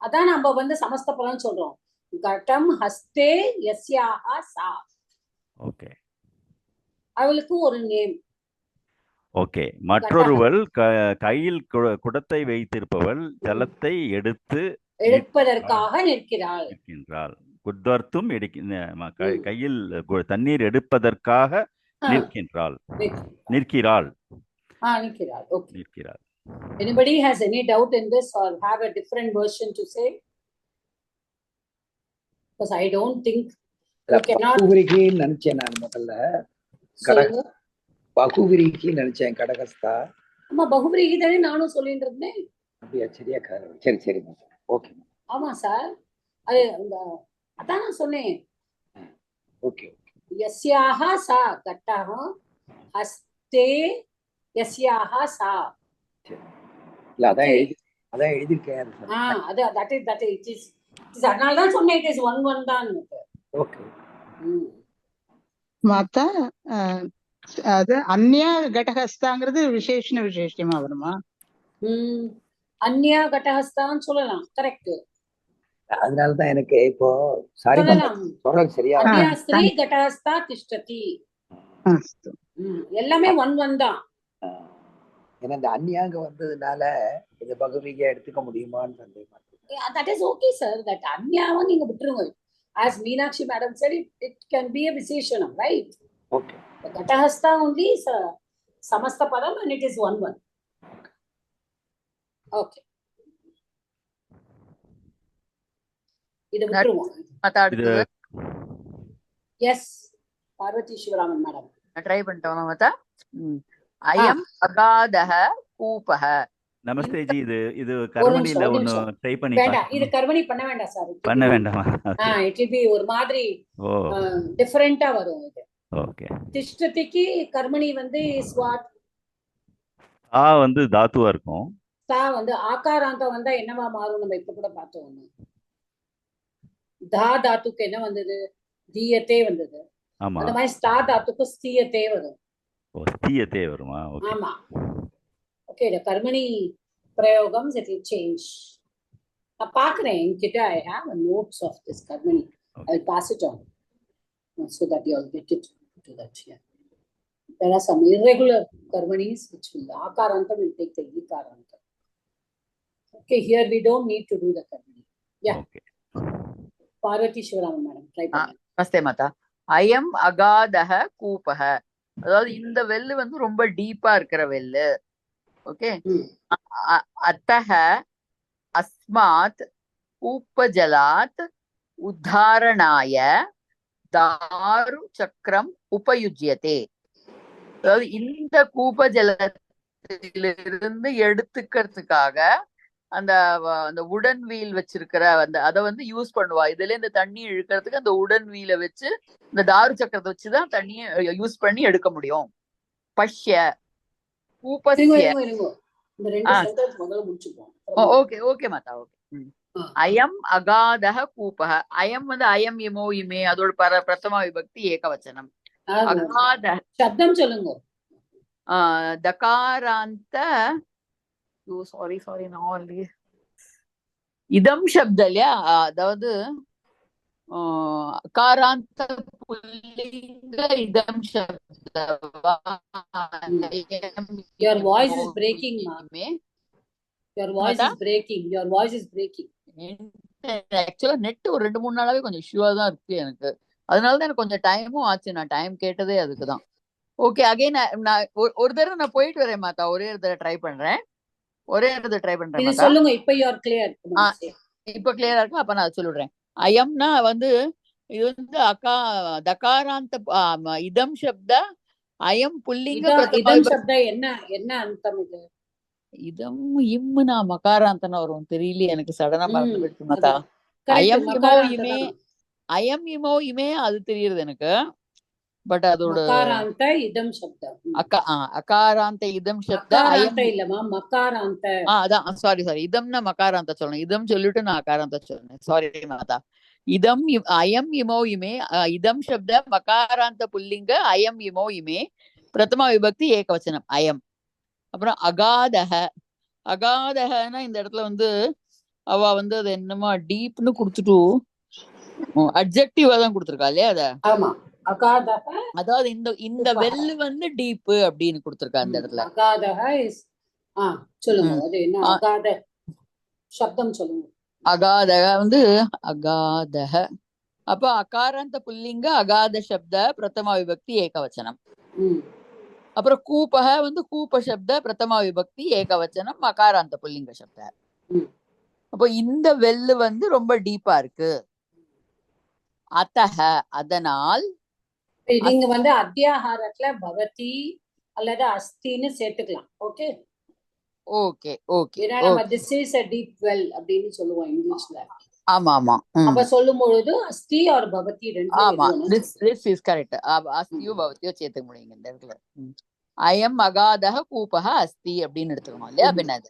அதான் நம்ம வந்து சமஸ்த பலன் சொல்றோம். கட்டம் ஹஸ்தே யஸ்யாஹ சா. ஓகே. அவளுக்கு ஒரு நேம். ஓகே. மற்றொருவள் கையில் குடத்தை வைத்திருப்பவள் ஜலத்தை எடுப்பதற்காக நிற்கின்றாள். குத்வர்த்தும் கையில் தண்ணீர் எடுப்பதற்காக நிற்கிறாள். நிற்கிறாள். Anybody has any doubt in this or have a different version to say? Because I don't think you cannot. பகுவிரிகின்னு நினைச்சேன் நான் முதல்ல. பகுவிரிகி நினைச்சேன் கடகஸ்தா. ஆமா, பகுவிரிகி தானே நானும் சொல்லிட்டு இருந்தேன். அப்படியா? சரியா? சரி சரி. ஓகே. ஆமா சார், அது அதான் நான் சொன்னேன். ஓகே. யஸ்யாஹ சா கட்டஹ ஹஸ்தே யஸ்யாஹ சா. இல்ல அதான் எழுதிருக்கேன். அது that is அதனால தான் சொன்னேன் it is one தான். ஓகே. மாத்தா அது அந்நியா கடஹஸ்தாங்கிறது விசேஷமா வருமா? அந்நியா கடஹஸ்தான்னு சொல்லலாம். கரெக்ட். அதனாலதான் எனக்கு இப்போ சாரி சொல்றது சரியா? அந்நியா ஸ்ரீ கடஹஸ்தா திஷ்டதி. எல்லாமே ஒன் தான். ஏன்னா இந்த அந்நியாங்க வந்ததுனால இந்த பகுதியை எடுத்துக்க முடியுமான்னு சந்தேகமா. That is okay sir, that அந்நியாவை நீங்க விட்டுருங்க. As Meenakshi madam said, it can be a விசேஷனம், right? Okay. The Gatahastha only is a Samastha Padam and it is one. Okay. இது விட்டுருவோம். Yes, Parvati Shivaraman madam. Try பண்ணிட்டோமா மாதா? அயம் அகாதஹ கூபஹ. நமஸ்தே G. இது கர்மணில ஒன்னு try பண்ணி வேண்டாம், இது கர்மணி பண்ண வேண்டாம் சார். பண்ண வேண்டாமா? it will be ஒரு மாதிரி டிஃபரண்டா வரும் இது. ஓகே. திஷ்டதிக்கு கர்மணி வந்து ஸ்வாட் வந்து தாத்துவா இருக்கும். தா வந்து ஆகாராந்தம் வந்தா என்னவா மாறும்? நம்ம இப்ப கூட பார்த்தோம். தா தாத்துக்கு என்ன வந்தது? தீயத்தே வந்தது. ஆமா. அந்த மாதிரி ஸ்தா தாத்துக்கு ஸ்தீயத்தே வரும். ஸ்தீயத்தே வருமா? ஓகே. ஆமா. Okay, the karmani prayogams it will change. நான் பார்க்கிறேன் என்கிட்ட. I have a notes of this karmani. I will pass it on so that you all get it to that here. There are some irregular karmanis which will akarantam will take the ikarantam. Okay, here we don't need to do the karmani. Yeah. Okay. Parvati Shivaraman madam, try பண்ணு. நமஸ்தே மாதா. அயம் அகாதஹ கூபஹ. அதாவது இந்த வெல்லு வந்து ரொம்ப டீப்பா இருக்கிற வெல்லு. Okay. ம். அத்தஹ அஸ்மாத் கூப்பஜலாத் உத்தாரணாய தாரு சக்கரம் உபயுஜ்யதே. அதாவது இந்த கூப ஜலத்திலிருந்து எடுத்துக்கிறதுக்காக அந்த அந்த உடன் வீல் வச்சிருக்கிற அதை யூஸ் பண்ணுவா. இதுல இந்த தண்ணி இழுக்கிறதுக்கு அந்த உடன் வீலை வச்சு இந்த தாரு சக்கரத்தை வச்சுதான் தண்ணியை யூஸ் பண்ணி எடுக்க முடியும். பஷ்ய கூபஸ்ய. இந்த ரெண்டு சென்டென்ஸ் முதல்ல முடிச்சுப்போம். ஓகே ஓகே மாதா, ஓகே. அயம் அகாதஹ கூபஹ. அயம் அயம் இமோ இமே, அதோட பிரதம விபக்தி ஏகவச்சனம். அகாத சப்தம் சொல்லுங்க. தகாராந்த சாரி நான் இதம் சப்தம் இல்லையா, அதாவது அகாராந்த புல்லிங்க இதம் சப்த. Your voice is breaking, ma'am. Your voice is breaking. Your voice is breaking. ஆக்சுவலா நெட் ஒரு 2-3 நாளாவே கொஞ்சம் இஷ்யூவா தான் இருக்கு எனக்கு. அதனாலதான் எனக்கு கொஞ்சம் டைமும் ஆச்சு. நான் டைம் கேட்டதே அதுக்குதான். ஓகே, அகைன் நான் ஒரு தடவை நான் போயிட்டு வரேன் மாதா. ஒரே ஒரு தடவை ட்ரை பண்றேன் மாதா. சொல்லுங்க. இப்ப you are clear. இப்ப கிளியரா இருக்கு. அப்ப நான் சொல்லிடுறேன். அயம்னா இது தகாராந்த இதம் சப்த அயம் புல்லிங்க. இதம் சப்த என்ன அர்த்தம்? இது இதம் இம்முனா மகாராந்தன வரும். தெரியல எனக்கு, சடனா மறந்து போயிடுச்சு மாதா. அயம் இமோ இமே, அயம் இமோ இமே அது தெரியுது எனக்கு. பட் அதோட மகாராந்த இதம் சப்தம். அகாராந்த இதம் சப்த அயம் இல்லமா மகாராந்த. அதான் சாரி இதம்னா மகாராந்த சொல்லணும். இதம் சொல்லிட்டு நான் அகாராந்த சொன்னேன். சாரி மாதா. இதம் அயம் இமோ இமே இதம் சப்த மகாராந்த புல்லிங்க அயம் இமோ இமே பிரதம விபக்தி ஏகவச்சனம் அயம். அப்புறம் அகாதஹனா இந்த இடத்துல அவ அது என்னமா டீப்னு கொடுத்துட்டு அட்ஜெக்டிவா தான் கொடுத்துருக்கா இல்லையா அத. ஆமா, அகாதஹ. அதாவது இந்த வெல் டீப் அப்படின்னு கொடுத்துருக்கா அந்த இடத்துல. அகாதஹ இஸ் சொல்லுங்க. அது என்ன அகாத சப்தம் சொல்லுங்க. அகாதஹ அகாதஹ. அப்ப அகாராந்த புல்லிங்க அகாத சப்த பிரதம விபக்தி ஏகவச்சனம். அப்புறம் கூபஹ கூப சப்த பிரதம விபக்தி ஏகவச்சனம் அகாராந்த புல்லிங்க சப்த. அப்போ இந்த வெல்லு ரொம்ப டீப்பா இருக்கு. அத்தஹ அதனால். நீங்க அத்தியாகாரத்துல பவதி அல்லது அஸ்தின்னு சேர்த்துக்கலாம். Okay okay okay. நம்ம this is a deep well அப்படின்னு சொல்லுவோம் இங்கிலீஷ்ல. ஆமா ஆமா. அப்ப சொல்லும் பொழுது அஸ்தி ஆர் பவதி ரெண்டு. ஆமா, this is correct. அஸ்தியோ பவதியோ சேர்த்துக்க முடியுங்க இந்த இடத்துல. அயம் அகாதஹ கூபஹ அஸ்தி அப்படின்னு எடுத்துக்கணும் இல்லையா. பின்னது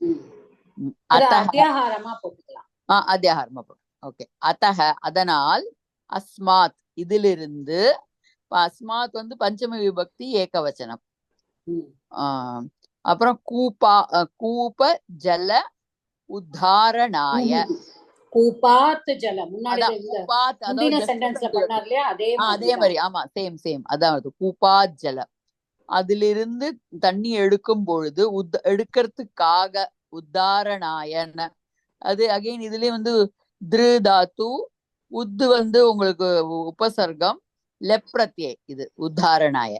அத்தியாகாரமா போட்டுக்கலாம். அத்தியாகாரமா போட்டு. ஓகே. அத்தஹ அதனால், அஸ்மாத் இதிலிருந்து. அஸ்மாத் பஞ்சம விபக்தி ஏகவச்சனம். அப்புறம் கூப ஜல உத்தாரணாய. கூபாத் ஜல முன்னாடி சென்டென்ஸ்ல பண்ணார் இல்லையா, அதே மாதிரி. ஆமா, சேம். அதாவது கூபாத் ஜல, அதிலிருந்து தண்ணி எடுக்கும் பொழுது எடுக்கிறதுக்காக உத்தாரணாயன. அது அகைன் இதுலயே திரு தாத்து உத்து உங்களுக்கு உபசர்க்கம் லெப்ரத்யே இது உத்தாரணாய.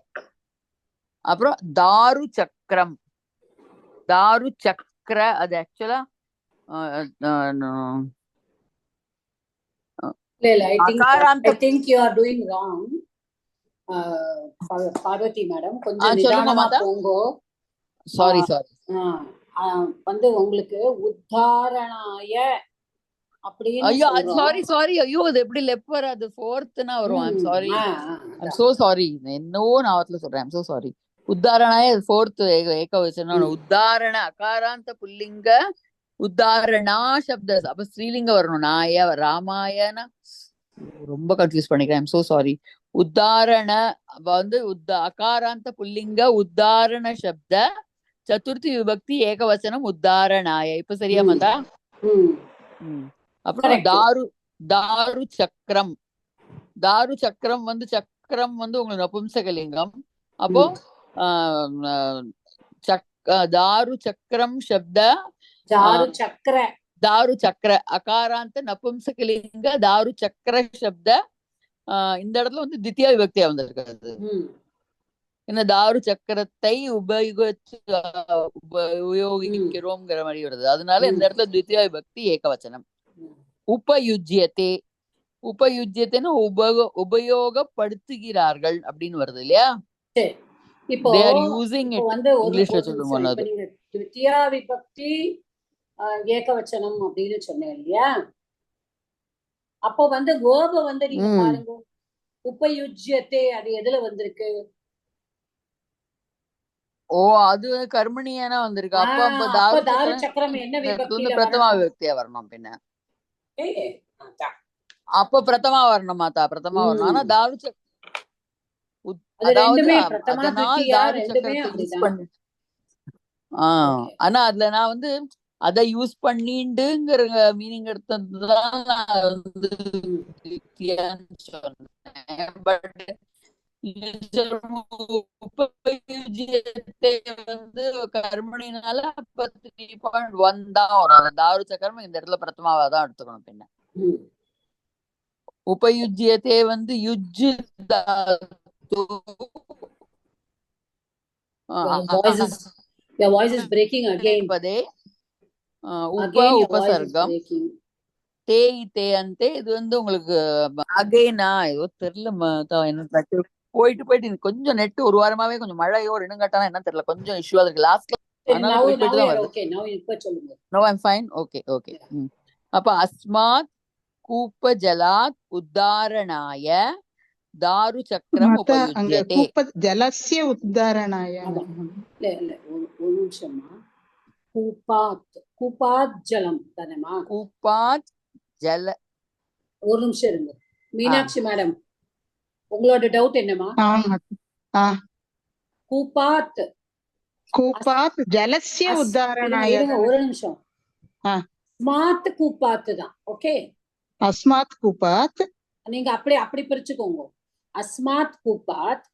அப்புறம் தாரு சக்கரம். தாரு சக்கர அது ஆக்சுவலா I think you are doing wrong. Parvathi madam கொஞ்சம் நிதானமா போங்க. சாரி. உங்களுக்கு உத்தாரணாய அப்படின்னு. ஐயோ சாரி. ஐயோ அது எப்படி லெப்பர் அது ஃபோர்த்னா வரும். I'm so sorry. என்னவோ நாவத்துல சொல்றேன். I'm so sorry. உத்தாரணாய ஃபோர்த் ஏகவச்சனம். உத்தாரண அகாராந்த புல்லிங்க உத்தாரணா சப்த. அப்ப ஸ்ரீலிங்க வரணும். நாய ராமாயண. ரொம்ப கன்ஃபியூஸ் பண்ணிக்கிறேன். I'm so sorry. உத்தாரண அகாராந்த புல்லிங்க உத்தாரண சப்த சதுர்த்தி விபக்தி ஏகவச்சனம் உத்தாரணாய. இப்ப சரியா மாதா? அப்புறம் தாரு சக்கரம். தாரு சக்கரம் சக்கரம் உங்களுக்கு நபும்சகலிங்கம். அப்போ தாரு சக்கரம் சப்த தாரு சக்கர அகாராந்த நபும்சகலிங்க தாரு சக்கர சப்த. இந்த இடத்துல தித்தியா விபக்தியா வந்திருக்காது. என்ன தாரு சக்கரத்தை உபயோகிக்கிறோம்ங்கிற மாதிரி வருது. அதனால இந்த இடத்துல த்விதியா விபக்தி ஏகவச்சனம். உபயுஜ்யத்தே, உபயுஜ்யத்தைன்னு உபயோகப்படுத்துகிறார்கள் அப்படின்னு வருது இல்லையா? இப்போ they are using it. வந்து இங்கிலீஷ்ல சொல்லுங்க. இப்ப நீங்க த்விதியா விபக்தி ஏகவச்சனம் அப்படின்னு சொன்னேன் இல்லையா? அப்போ வந்து வேர்ப வந்து நீங்க பாருங்க, உபயுஜ்யத்தே அது எதுல வந்திருக்கு? ஓ, அது கர்மணியானா வந்திருக்கு. அப்ப அப்ப தாரு சக்கரம் என்ன விபக்தியில பிரதமா விபக்தியா வரணும். பின்ன அப்ப பிரதமா வரணும் மாதா, பிரதமா வரணும். ஆனா தாரு ஆனா அதுல நான் வந்து அத யூஸ் பண்ணிண்டுங்கிற மீனிங் எடுத்ததுதான் சொன்னேன். பட் வந்து கர்மணினால அப்ப 3.1 தான் வரும். தாரு சக்கரம் இந்த இடத்துல பிரதமாவா தான் எடுத்துக்கணும். பின்ன உபயுஜ்யத்தே வந்து யுஜ்ஜு Your voice is breaking again. உபசர்க்கம் தே தே அந்தே. இது வந்து உங்களுக்கு அகைனா ஏதோ தெரியல என்ன போயிட்டு கொஞ்சம் நெட் ஒரு வாரமாவே கொஞ்சம் மழையோ ரெண்டு கட்டானா என்ன தெரியல, கொஞ்சம் இஷ்யூவா இருக்கு. லாஸ்ட்ல அப்ப அஸ்மாத் கூப்ப ஜலாத் உத்தாரணாய தாரு சக்கரம் உபயுஜ்யதே. ஜலஸ்ய உத்தாரணாய. ஒரு நிமிஷமா, கூப்பாத் கூப்பாத் ஜலம் தானேமா? கூப்பாத் ஜல. ஒரு நிமிஷம் இருங்க மீனாட்சி மேடம், உங்களோட டவுட் என்னமா? கூப்பாத் கூப்பாத் ஜலஸ்ய உத்தாரணாய. ஒரு நிமிஷம், அஸ்மாத் கூப்பாத் தான். ஓகே, அஸ்மாத் கூப்பாத் நீங்க அப்படி பிரிச்சுக்கோங்க. அஸ்மாத் கூப்பாத்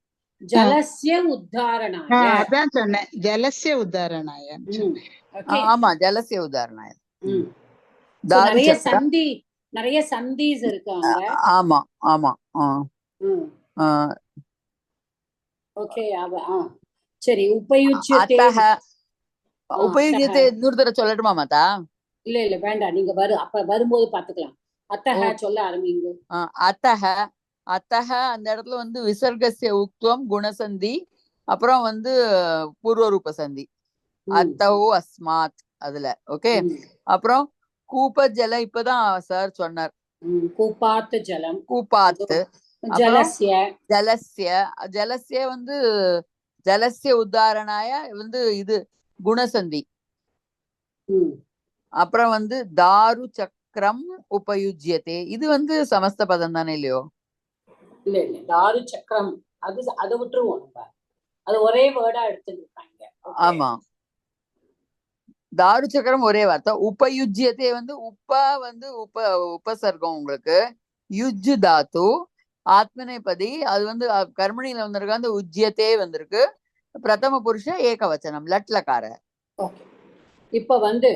ஜலஸ்ய உத்தாரணாய. அதான் சொன்னேன், ஜலஸ்ய உத்தாரணாய. ஆமா, ஜலஸ்ய உத்தாரணாய. நிறைய சந்திஸ் இருக்காங்க. ஆமா ஆமா. ஓகே, சரி. உபயுஜ்யதே இன்னொரு தடவை சொல்லட்டுமா மாதா? இல்ல வேண்டாம், நீங்க அப்ப வரும்போது பாத்துக்கலாம். அத்தஹ சொல்ல ஆரம்பிங்க. அத்தஹ அத்தஹ அந்த இடத்துல வந்து விசர்கஸ்ய உக்துவம் குணசந்தி, அப்புறம் வந்து பூர்வரூப சந்தி அத்தஹு அஸ்மாத் அதுல. ஓகே, அப்புறம் கூப்ப ஜல இப்பதான் சார் சொன்னார். கூப்பாத் ஜலம், கூப்பாத்து ஜலஸ்ய ஜலஸ்ய ஜலஸ்ய வந்து ஜலஸ்ய உத்தாரணாய வந்து இது குணசந்தி. அப்புறம் வந்து தாரு சக்கரம் உபயுஜ்யதே, இது வந்து சமஸ்த பதம் தானே இல்லையோ? இல்ல தாரு சக்கரம் அதை விட்டுருவோம், அது ஒரே வேர்டா எடுத்துருக்காங்க. ஆமா, தாரு சக்கரம் ஒரே வார்த்தை. உபயுஜ்யத்தே வந்து வந்து உபசர்க்கம் உங்களுக்கு. யுஜ் தாத்து ஆத்மநேபதி, அது வந்து கர்மணியில வந்திருக்கு. அந்த உஜ்யத்தே வந்திருக்கு. பிரதம புருஷ ஏகவச்சனம் லட்லக்கார. ஓகே, இப்ப வந்து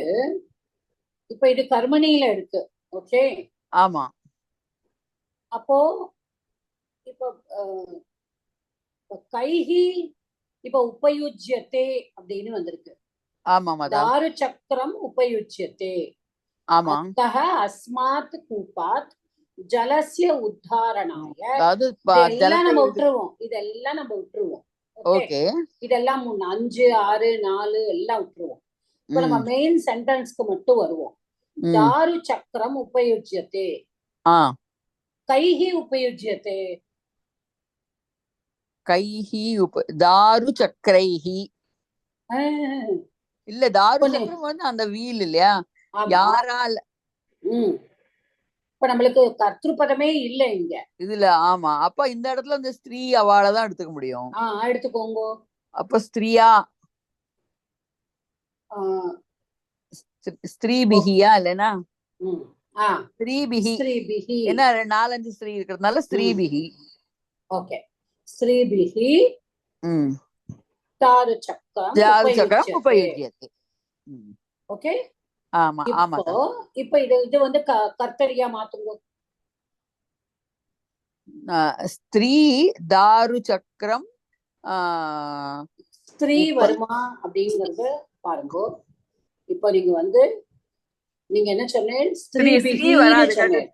இது கர்மணியில இருக்கு. ஓகே, ஆமா. அப்போ இப்ப கைஹி இப்ப உபயுஜ்யத்தே அப்படின்னு வந்திருக்கு. ஆமா, தாரு சக்கரம் உபயுஜ்யத்தே. ஆமா. அத்தஹ அஸ்மாத் கூப்பாத் ஜலஸ்ய உத்தாரணாய. இதெல்லாம் நம்ம விட்டுருவோம். ஓகே, இதெல்லாம் 5, 6, 4 எல்லாம் விட்டுருவோம். இப்ப நம்ம மெயின் சென்டென்ஸ்க்கு மட்டும் வருவோம். தாரு சக்கரம் உபயுஜ்யத்தே, கைஹி உபயுஜ்யத்தே. கைஹி தாரு சக்கரைஹி இல்ல, தாரு சக்கரம் வந்து அந்த வீல் இல்லையா? யாரால? இப்ப நம்மளுக்கு கர்த்திருப்பதமே இல்ல இங்க இதுல. ஆமா, அப்ப இந்த இடத்துல இந்த ஸ்திரீ அவாளதான் எடுத்துக்க முடியும். எடுத்துக்கோங்க. அப்ப ஸ்திரீயா ஸ்திரீபிகியா இல்லைன்னா ஸ்திரீபிகி. என்ன 4-5 ஸ்திரீ இருக்கிறதுனால ஸ்திரீபிகி. ஓகே, ஸ்திரீபிகி தாரு சக்கரம் உபயுஜ்யத்தே. ஓகே, ஆமா ஆமா. இப்ப இது வந்து கர்த்தரியா மாத்துங்க. ஸ்திரீ தாரு சக்கரம் ஸ்திரீ வருமா அப்படிங்கறது பாருங்க. இப்போ நீங்க வந்து நீங்க என்ன சொன்னேன்? ஸ்திரீ ஸ்திரீபிஹின்னு வராது. சொன்னேன்.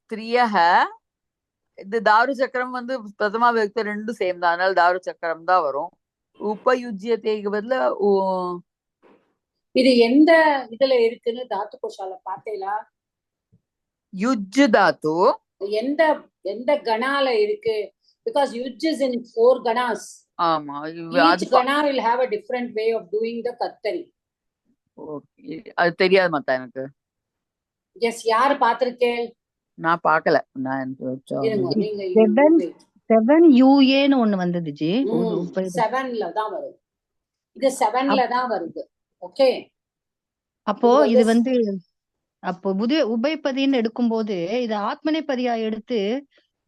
ஸ்திரியஹ இது தாரு சக்கரம் வந்து பிரதமா வியக்தி ரெண்டும் சேம் தான், அதனால தாரு சக்கரம் தான் வரும். உபயுஜ்யத்தைக்கு பதிலா இது எந்த இதுல இருக்குன்னு தாத்து கோஷால பார்த்தீங்களா? யுஜ் தாத்து எந்த எந்த கணால இருக்கு? Because யுஜ் is in 4 ganas. ஆமா, Each gana will have a different way of doing the kartari. அது தெரியாது மத்தா எனக்கு. எஸ், யார் பாத்திருக்கேன்? நான் பார்க்கல. நான் நீங்க 7UAன்னு ஒண்ணு வந்தது ஜி. 7ல தான் வரும். இது 7ல தான் வருது. ஓகே, அப்போ இது வந்து அப்போ உபயபதின்னு எடுக்கும்போது இது ஆத்மநேபதியா எடுத்து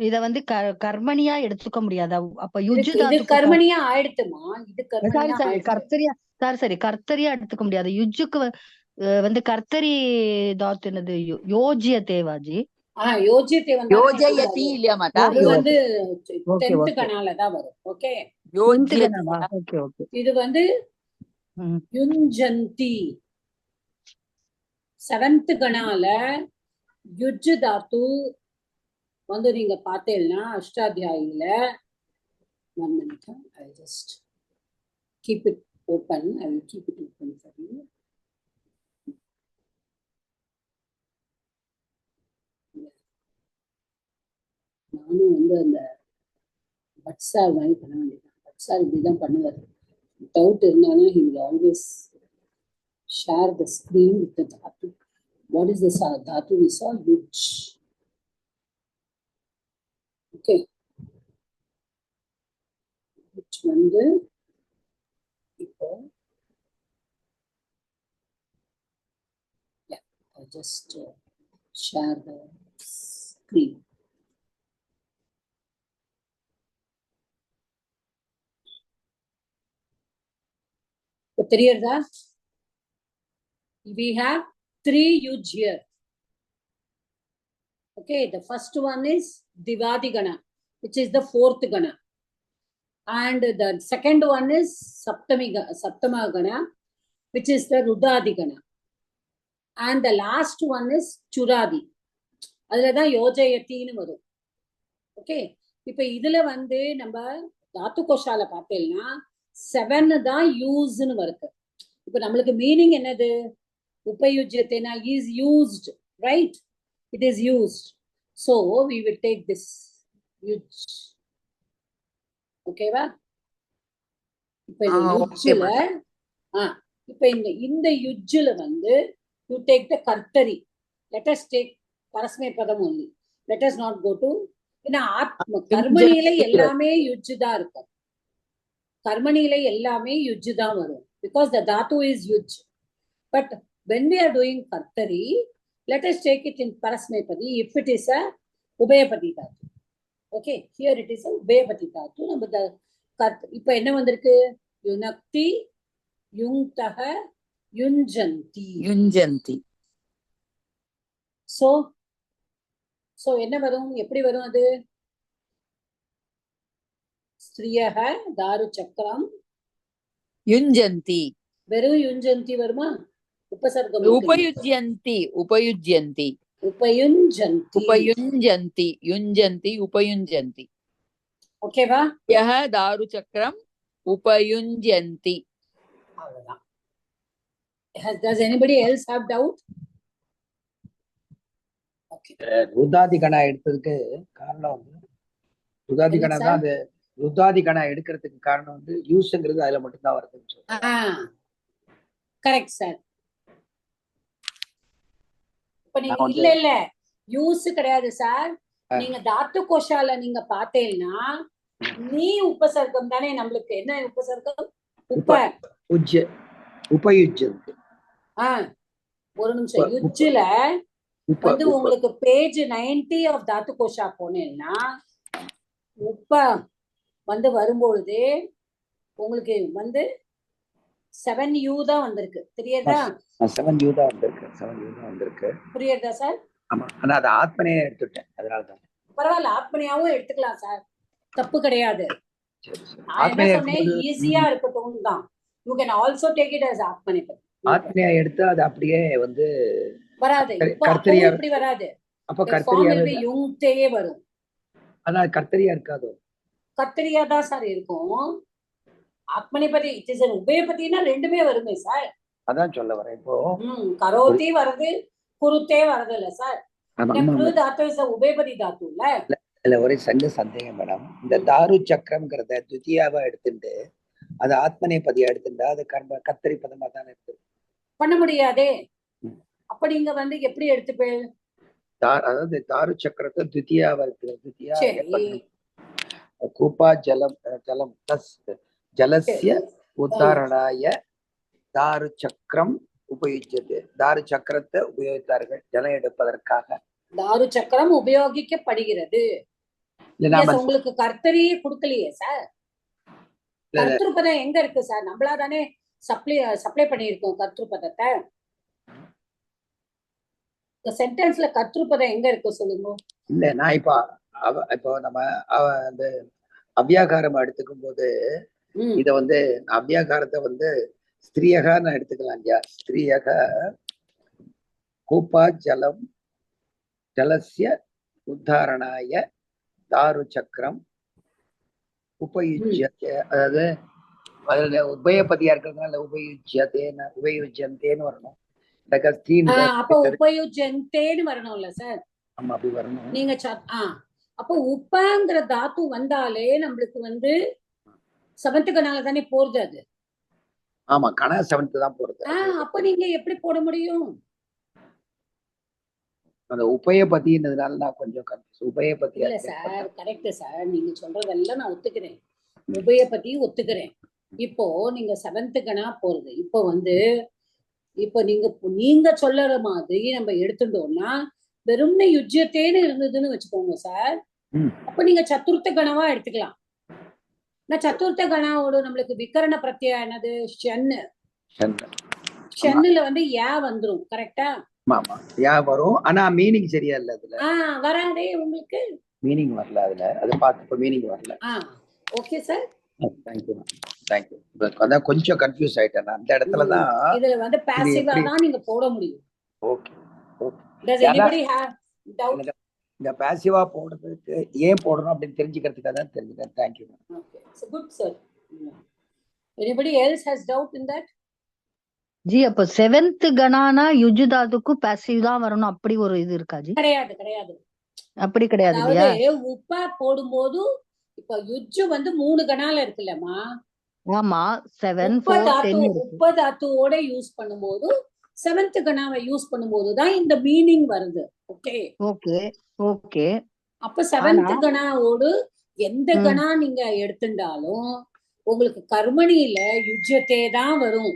இத வந்து கர்மணியா எடுத்துக்க முடியாதா? அப்ப யுஜ் இது கர்மணியா ஆயிடுத்துமா? இது கர்மணியா கர்த்தரியா சரி கர்த்தரியா எடுத்துக்க முடியாது. யுஜுக்கு வந்து கர்த்தரி தாத்து என்னது? யோஜ்ய தேவாஜி. யோஜ்யத்தை வந்து யோஜயதி இல்லையா மாட்டா? இது வந்து 10th கணால தான் வரும். ஓகே, இது வந்து யுஞ்சந்தி 7th கணால யுஜ் தாத்து வந்து நீங்க பார்த்தீங்கன்னா அஷ்டாத்தியாயில one minute, I'll just keep it open. I will keep it open for you. நானும் வந்து அந்த பட்சார் மாதிரி பண்ண வேண்டியதான். பட்சார் இப்படிதான் பண்ணுவார். டவுட் இருந்தாலும் he will always share the screen with the dhatu. What is this dhatu we saw? Yuj. Okay, which வந்து இப்போ I'll just share the screen. தெரியுதா? We have 3 yuj here. Okay, the first one is Divadi Gana, which is the 4th Gana. And the second one is Saptama Gana, which is the Rudadi Gana. And the last one is Churadi. அதுலதான் யோஜயத்தின்னு வரும். Okay, இப்ப இதுல வந்து நம்ம தாத்து கோஷால பார்த்தேன்னா 7 தான் யூஸ்ன்னு வருது. இப்ப நம்மளுக்கு மீனிங் என்னது? உபயுஜ்யத்தேனா is used, right? It is used. So we will take this yuj. Okay va? இப்ப இந்த யுஜ்ல இப்ப இந்த யுஜ்ல வந்து you take the kartari. Let us take பரஸ்மை பதம் only. Let us not go to கர்மணியில எல்லாமே யுஜ் தான் இருக்கும். கர்மணியில எல்லாமே யுஜ் தான் வரும். Because the dhatu is yuj. But when we are doing kartari, let us take it in parasmepadi if it is a ubhayapadi dhatu. Okay, here it is a ubhayapadi dhatu. நம்ம இப்ப என்ன வந்திருக்கு? யுனக்தி, யுங்தஹ, யுஞ்சந்தி. So என்ன வரும்? எப்படி வரும் அது? ஸ்திரியஹ தாரு சக்கரம் யுஞ்சந்தி. வெறும் யுஞ்சந்தி வருமா? உபசர்க்கம் உபயுஜ்யந்தி. ஓகேவா? யஹ தாரு சக்கரம் உபயுஞ்சந்தி. அவ்வளவுதான். Does anybody else have doubt? Okay. ருதாதி கணா எடுத்ததுக்கு காரணம் வந்து ருதாதி கணா தான் அது. ருதாதி கணா எடுக்கிறதுக்கு காரணம் வந்து யூஸ்ங்கிறது அதுல மட்டும்தான் வருதுன்னு சொல்றேன். Correct sir. இப்ப நீங்க இல்ல யூஸ் கிடையாது சார். நீங்க தாத்து கோஷால நீங்க பார்த்தேன்னா நீ உபசர்க்கம் தானே. நம்மளுக்கு என்ன உபசர்க்கம்? உபயுஜ்யந்தி. ஒரு நிமிஷம். யுஜ்ல வந்து உங்களுக்கு பேஜ் 90 ஆஃப் தாத்து கோஷா போனேன்னா உப்ப வந்து வரும்பொழுது உங்களுக்கு வந்து 7U தான் வந்திருக்கு. தெரியுதா? 7U தான் வந்திருக்கு. புரியுதா சார்? ஆமா, ஆனா அது ஆத்மனே எடுத்துட்டேன். அதனால தான் பரவாயில்ல, ஆத்மனியாவும் எடுத்துக்கலாம் சார், தப்பு கிடையாது. சரி சரி. நான் என்ன ஆத்மனியா சொன்னேன், எடுக்கும்போது ஈஸியா இருக்கட்டும் தான். You can also take it as ஆத்மனிபதி. ஆத்மனியா எடுத்து அது அப்படியே வந்து வராது, இப்போ கர்த்தரியா அப்பவும் இப்படி வராது. அப்ப ஃபார்ம் கர்த்தரியாவே will be யுங்தே வரும். அதான் கர்த்தரியா இருக்காதோ? கர்த்தரியா தான் சார் இருக்கும். ஆத்மனிபதி இட் இஸ் உபயபதினா ரெண்டுமே வருமே சார். அதான் சொல்ல வரேன் இப்போ. கரோதி வருது, குருத்தே வருது இல்ல சார். ஆமா, ஆமா, குரு ஆமா. தாத்து இஸ் உபயபதி தாத்து இல்ல. இல்ல ஒரே சந்தேகம் மேடம். இந்த தாரு சக்கரம்ங்கிறத துதியாவா எடுத்துட்டு அது ஆத்மநேபதியா எடுத்துட்டா அது கர்த்தரி பதமா தானே இருக்கு. பண்ண முடியாதே. அப்ப நீங்க வந்து எப்படி எடுத்துப்பேன்? அதாவது தாரு சக்கரத்தை துதியாவா இருக்கு. துதியா சரி. கூப்பா ஜலம் ஜலம் பிளஸ் ஜலஸ்ய உத்தாரணாய தாரு சக்கரம் உபயோகிச்சது. தாரு சக்கரத்தை உபயோகித்தார்கள் ஜலம் எடுப்பதற்காக. தாரு சக்கரம் உபயோகிக்கப்படுகிறது. உங்களுக்கு கர்த்தரியே கொடுக்கலையே சார். கர்த்தபதம் எங்க இருக்கு சார்? நம்மளா தானே சப்ளை பண்ணியிருக்கோம் கர்த்தபதத்தை. சென்டென்ஸ்ல கர்த்தபதம் எங்க இருக்கு சொல்லுங்க. இல்ல நான் இப்போ நம்ம அந்த அவ்யாகாரம் எடுத்துக்கும் போது இத வந்து அவ்யாகாரத்தை வந்து ஸ்திரீயகா நான் எடுத்துக்கலாம் இல்லையா? ஸ்திரீயக கூப்பா ஜலம் ஜலஸ்ய உத்தாரணாய தாரு சக்கரம் உபயுஜ்யத்தை, அதாவது அதுல உபயபதியா இருக்கிறதுனால உபயுஜ்யந்தேன்னு வரணும். அப்ப உபயுஜ்யந்தேன்னு வரணும்ல சார்? ஆமா, அப்படி வரணும். நீங்க அப்ப உப்பங்கிற தாத்து வந்தாலே நம்மளுக்கு வந்து செவன்த் கணால தானே போறது அது. ஆமா, கணா செவன்த் தான் போறது. அப்ப நீங்க எப்படி போட முடியும்? அந்த உபயபதின்றதுனால நான் கொஞ்சம் உபயபதி இல்ல சார், கரெக்ட் சார், நீங்க சொல்றதெல்லாம் நான் ஒத்துக்கிறேன், உபயபதி ஒத்துக்கிறேன். இப்போ நீங்க செவன்த் கணா போறது, இப்போ வந்து இப்போ நீங்க சொல்ற மாதிரி நம்ம எடுத்துட்டோம்னா வெறும்னே யுஜ்யத்தேன்னு இருந்ததுன்னு வச்சுக்கோங்க சார். அப்ப நீங்க சதுர்த்த கணவா எடுத்துக்கலாம். நான் சதுர்த்த கணாவோட நம்மளுக்கு விகரண பிரத்யம் என்னது? ஷன்னுல வந்து யா வந்துரும். கரெக்டா? ஆமா, யா வரும். ஆனா மீனிங் சரியா இல்ல அதுல. வராதே உங்களுக்கு. மீனிங் வரல அதுல. அது பார்த்து மீனிங் வரல. Okay sir, thank you thank you. அதான் கொஞ்சம் கன்ஃபியூஸ் ஆயிட்டேன் அந்த இடத்துல தான். இதுல வந்து பாசிவா தான் நீங்க போட முடியும். Okay okay. Does anybody have doubt? இந்த பாசிவா போடுறதுக்கு ஏன் போடணும் அப்படின்னு தெரிஞ்சுக்கிறதுக்காக தான் தெரிஞ்சுக்கிறேன். Thank you. Okay, so good sir. Anybody else has doubt in that? G அப்ப செவன்த் கணானா யுஜு தாத்துக்கு பாசிவ் தான் வரணும் அப்படி ஒரு இது இருக்கா ஜி? கிடையாது கிடையாது, அப்படி கிடையாது இல்லையா? உப்பா போடும்போது இப்ப யுஜு வந்து 3 கணால இருக்குல்லம்மா. ஆமா, 7 4 10 உப்ப தாத்துவோட யூஸ் பண்ணும்போது செவன்த் கணாவை யூஸ் பண்ணும்போது தான் இந்த மீனிங் வருது. Okay okay okay. அப்ப செவன்த் கணாவோடு எந்த கணா நீங்க எடுத்துட்டாலும் உங்களுக்கு கர்மணியில யுஜ்யத்தே தான் வரும்.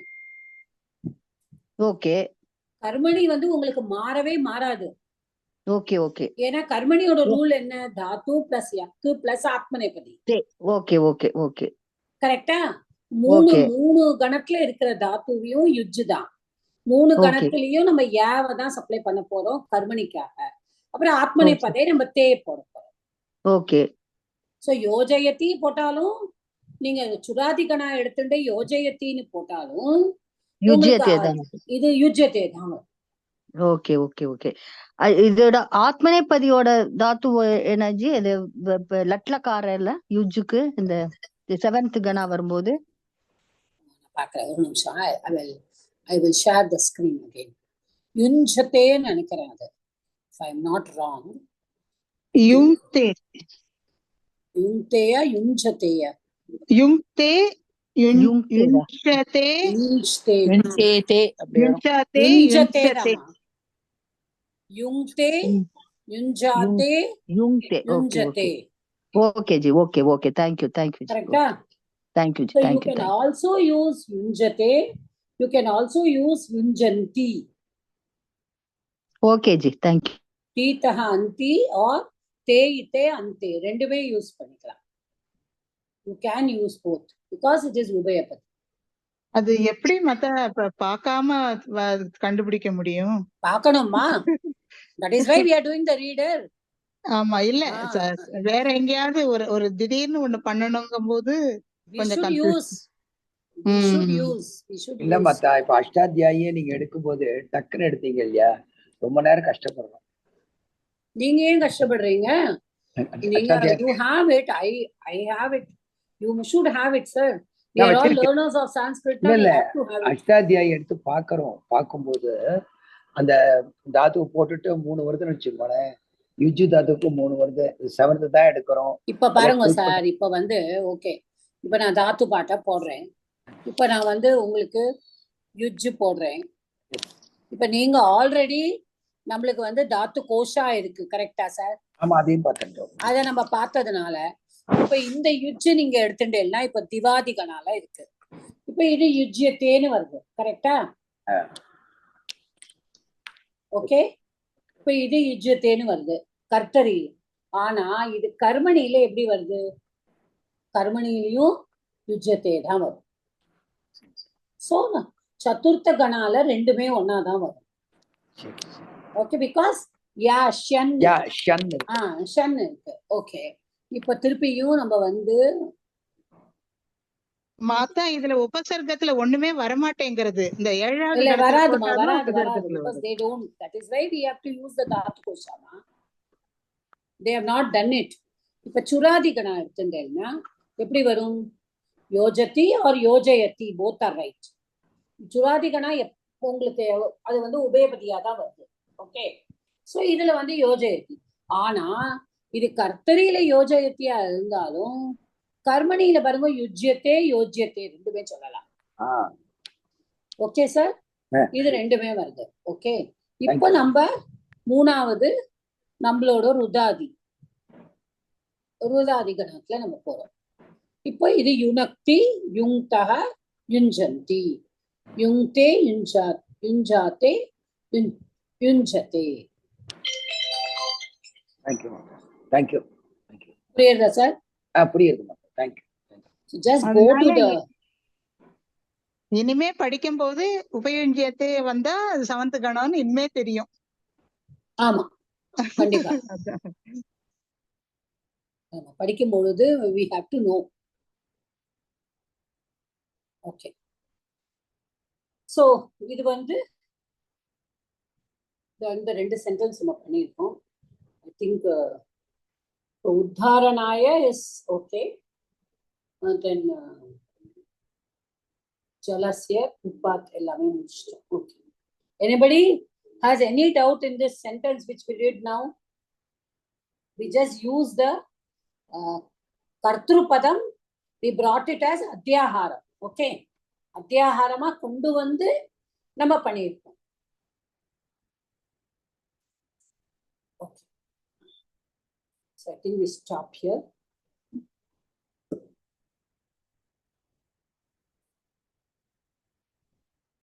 ஓகே. கர்மணி வந்து உங்களுக்கு மாறவே மாறாது. Okay okay. ஏன்னா கர்மணியோட ரூல் என்ன? தாத்து பிளஸ் யக்கு பிளஸ் ஆத்மநேபதி. Okay okay okay. கரெக்டா? மூணு கணத்துல இருக்கிற தாத்துவையும் யுஜ்ஜு தான். 3 கணத்துலயும் நம்ம யாவ தான் சப்ளை பண்ண போறோம் கர்மணிக்காக. அப்புறம் ஆத்மநேபதே நம்ம தே போட போறோம். ஓகே. சோ யோஜயதி போட்டாலும் நீங்க சுராதி கணா எடுத்துட்டு யோஜயத்தின்னு போட்டாலும் இது யுஜ்யத்தே தான். Okay okay okay. இதோட ஆத்மநேபதியோட தாத்து எனர்ஜி இது லட்லக்காரர்ல யுஜுக்கு இந்த செவன்த் கணா வரும்போது பாக்குறேன். ஒரு நிமிஷம், I will share the screen again. யுஞ்சத்தேன்னு நினைக்கிறேன் அது, if I am not wrong. யுங்தேயா யுஞ்சத்தேயா? யுங்தே யுஞ்சதே யுஞ்சதே யுஞ்சதே யுஞ்சதே யுங்தே யுஞ்சதே யுஞ்சதே. Okay ji, okay okay. Thank you ji. கரெக்ட்டா? Thank you ji. So you can also use யுஞ்சதே, you can also use யுஞ்சந்தி. Okay ji, thank you. தீதஹ அந்தி or தேயிதே அந்தே ரெண்டுமே யூஸ் பண்ணிக்கலாம். You can use both because it is உபயபதி. அது எப்படி மத்த பார்க்காம கண்டுபிடிக்க முடியும்? பார்க்கணுமா? That is why we are doing the reader. ஆமா இல்ல வேற எங்கேயாவது ஒரு ஒரு திடீர்னு ஒண்ணு பண்ணணுங்கும் போது கொஞ்சம் கன்ஃபியூஸ். இல்ல மத்தா இப்ப அஷ்டாத்தியாயே நீங்க எடுக்கும்போது டக்குன்னு எடுத்தீங்க இல்லையா, ரொம்ப நேரம் கஷ்டப்படுறோம். நீங்க ஏன் கஷ்டப்படுறீங்க? நீங்க you have it, I have it, you should have it sir. We are all learners of Sanskrit. இல்ல அஷ்டாத்தியாயி எடுத்து பார்க்கும்போது அந்த தாத்து போட்டுட்டு 3 வருதுன்னு வச்சுக்கோங்களேன், யுஜு தாத்துக்கு 3 வருது, 7th தான் எடுக்கிறோம். இப்ப பாருங்க சார், இப்ப வந்து ஓகே, இப்ப நான் தாத்து பாட்டை போடுறேன், இப்ப நான் வந்து உங்களுக்கு யுஜ்ஜு போடுறேன். இப்ப நீங்க ஆல்ரெடி நம்மளுக்கு வந்து தாத்து கோஷா இருக்கு, கரெக்டா சார்? ஆமா, அதையும் பார்த்துட்டோம். அத நம்ம பார்த்ததுனால இப்ப இந்த யுஜ்ஜு நீங்க எடுத்துட்டேன்னா இப்ப திவாதிகனால இருக்கு, இப்ப இது யுஜ்யத்தேன்னு வருது, கரெக்டா? ஓகே, இப்ப இது யுஜ்யத்தேன்னு வருது கர்த்தரி. ஆனா இது கர்மணியில எப்படி வருது? கர்மணியிலையும் யுஜ்யத்தே தான் வரும். சோ சதுர்த்த கணால ரெண்டுமே ஒன்னாதான் வரும். ஓகே, பிகாஸ் ஷன் இருக்கு. ஓகே, இப்ப திருப்பியும் நம்ம வந்து மாத்தா இதுல உபசர்க்கத்துல ஒண்ணுமே வரமாட்டேங்கிறது. இந்த 7வது வராதுமா, வராது. Because they don't, that is why we have to use the dhatu koshama. They have not done it. இப்ப சுராதிகணா எடுத்துட்டேன்னா எப்படி வரும்? யோஜதி or யோஜயதி, both are right. சுராதிகணா உங்களுக்கு அது வந்து உபயபதியா தான் வருது. ஓகே, சோ இதுல வந்து யோஜயதி. ஆனா இது கர்த்தரியில யோஜயத்தியா இருந்தாலும் கர்மணியில பாருங்க யுஜ்யத்தே யோஜ்யத்தே ரெண்டுமே சொல்லலாம். ஓகே சார், இது ரெண்டுமே வருது. ஓகே, இப்போ நம்ம 3வது நம்மளோட ருதாதி கணத்துல நம்ம போறோம். இப்போ இது யுனக்தி, யுங்தஹ, யுஞ்சந்தி, யுங்தே, யுஞ்சாதே, யுஞ்சதே. தேங்க்யூ. புரியுதா சார்? புரியுது. Thank you. Just go to the. இனிமே படிக்கும் போது உபயோகியத்தே வந்தா 7th கணம்னு இனிமே தெரியும். ஆமா, கண்டிப்பா. படிக்கும் பொழுது we have to know. Okay, so இது வந்து இந்த 2 சென்டென்ஸ் நம்ம பண்ணியிருக்கோம். ஐ திங்க் உத்தாரணாய is okay. Then Jalasya, Utpat ellame mudichitom. Okay. Anybody has any doubt in this sentence which we read now? We just use the Kartrupadam, we brought it as Adhyaharam. Okay. Adhyaharama kondu vandu nama pannirukkom. Okay. So I think we stop here.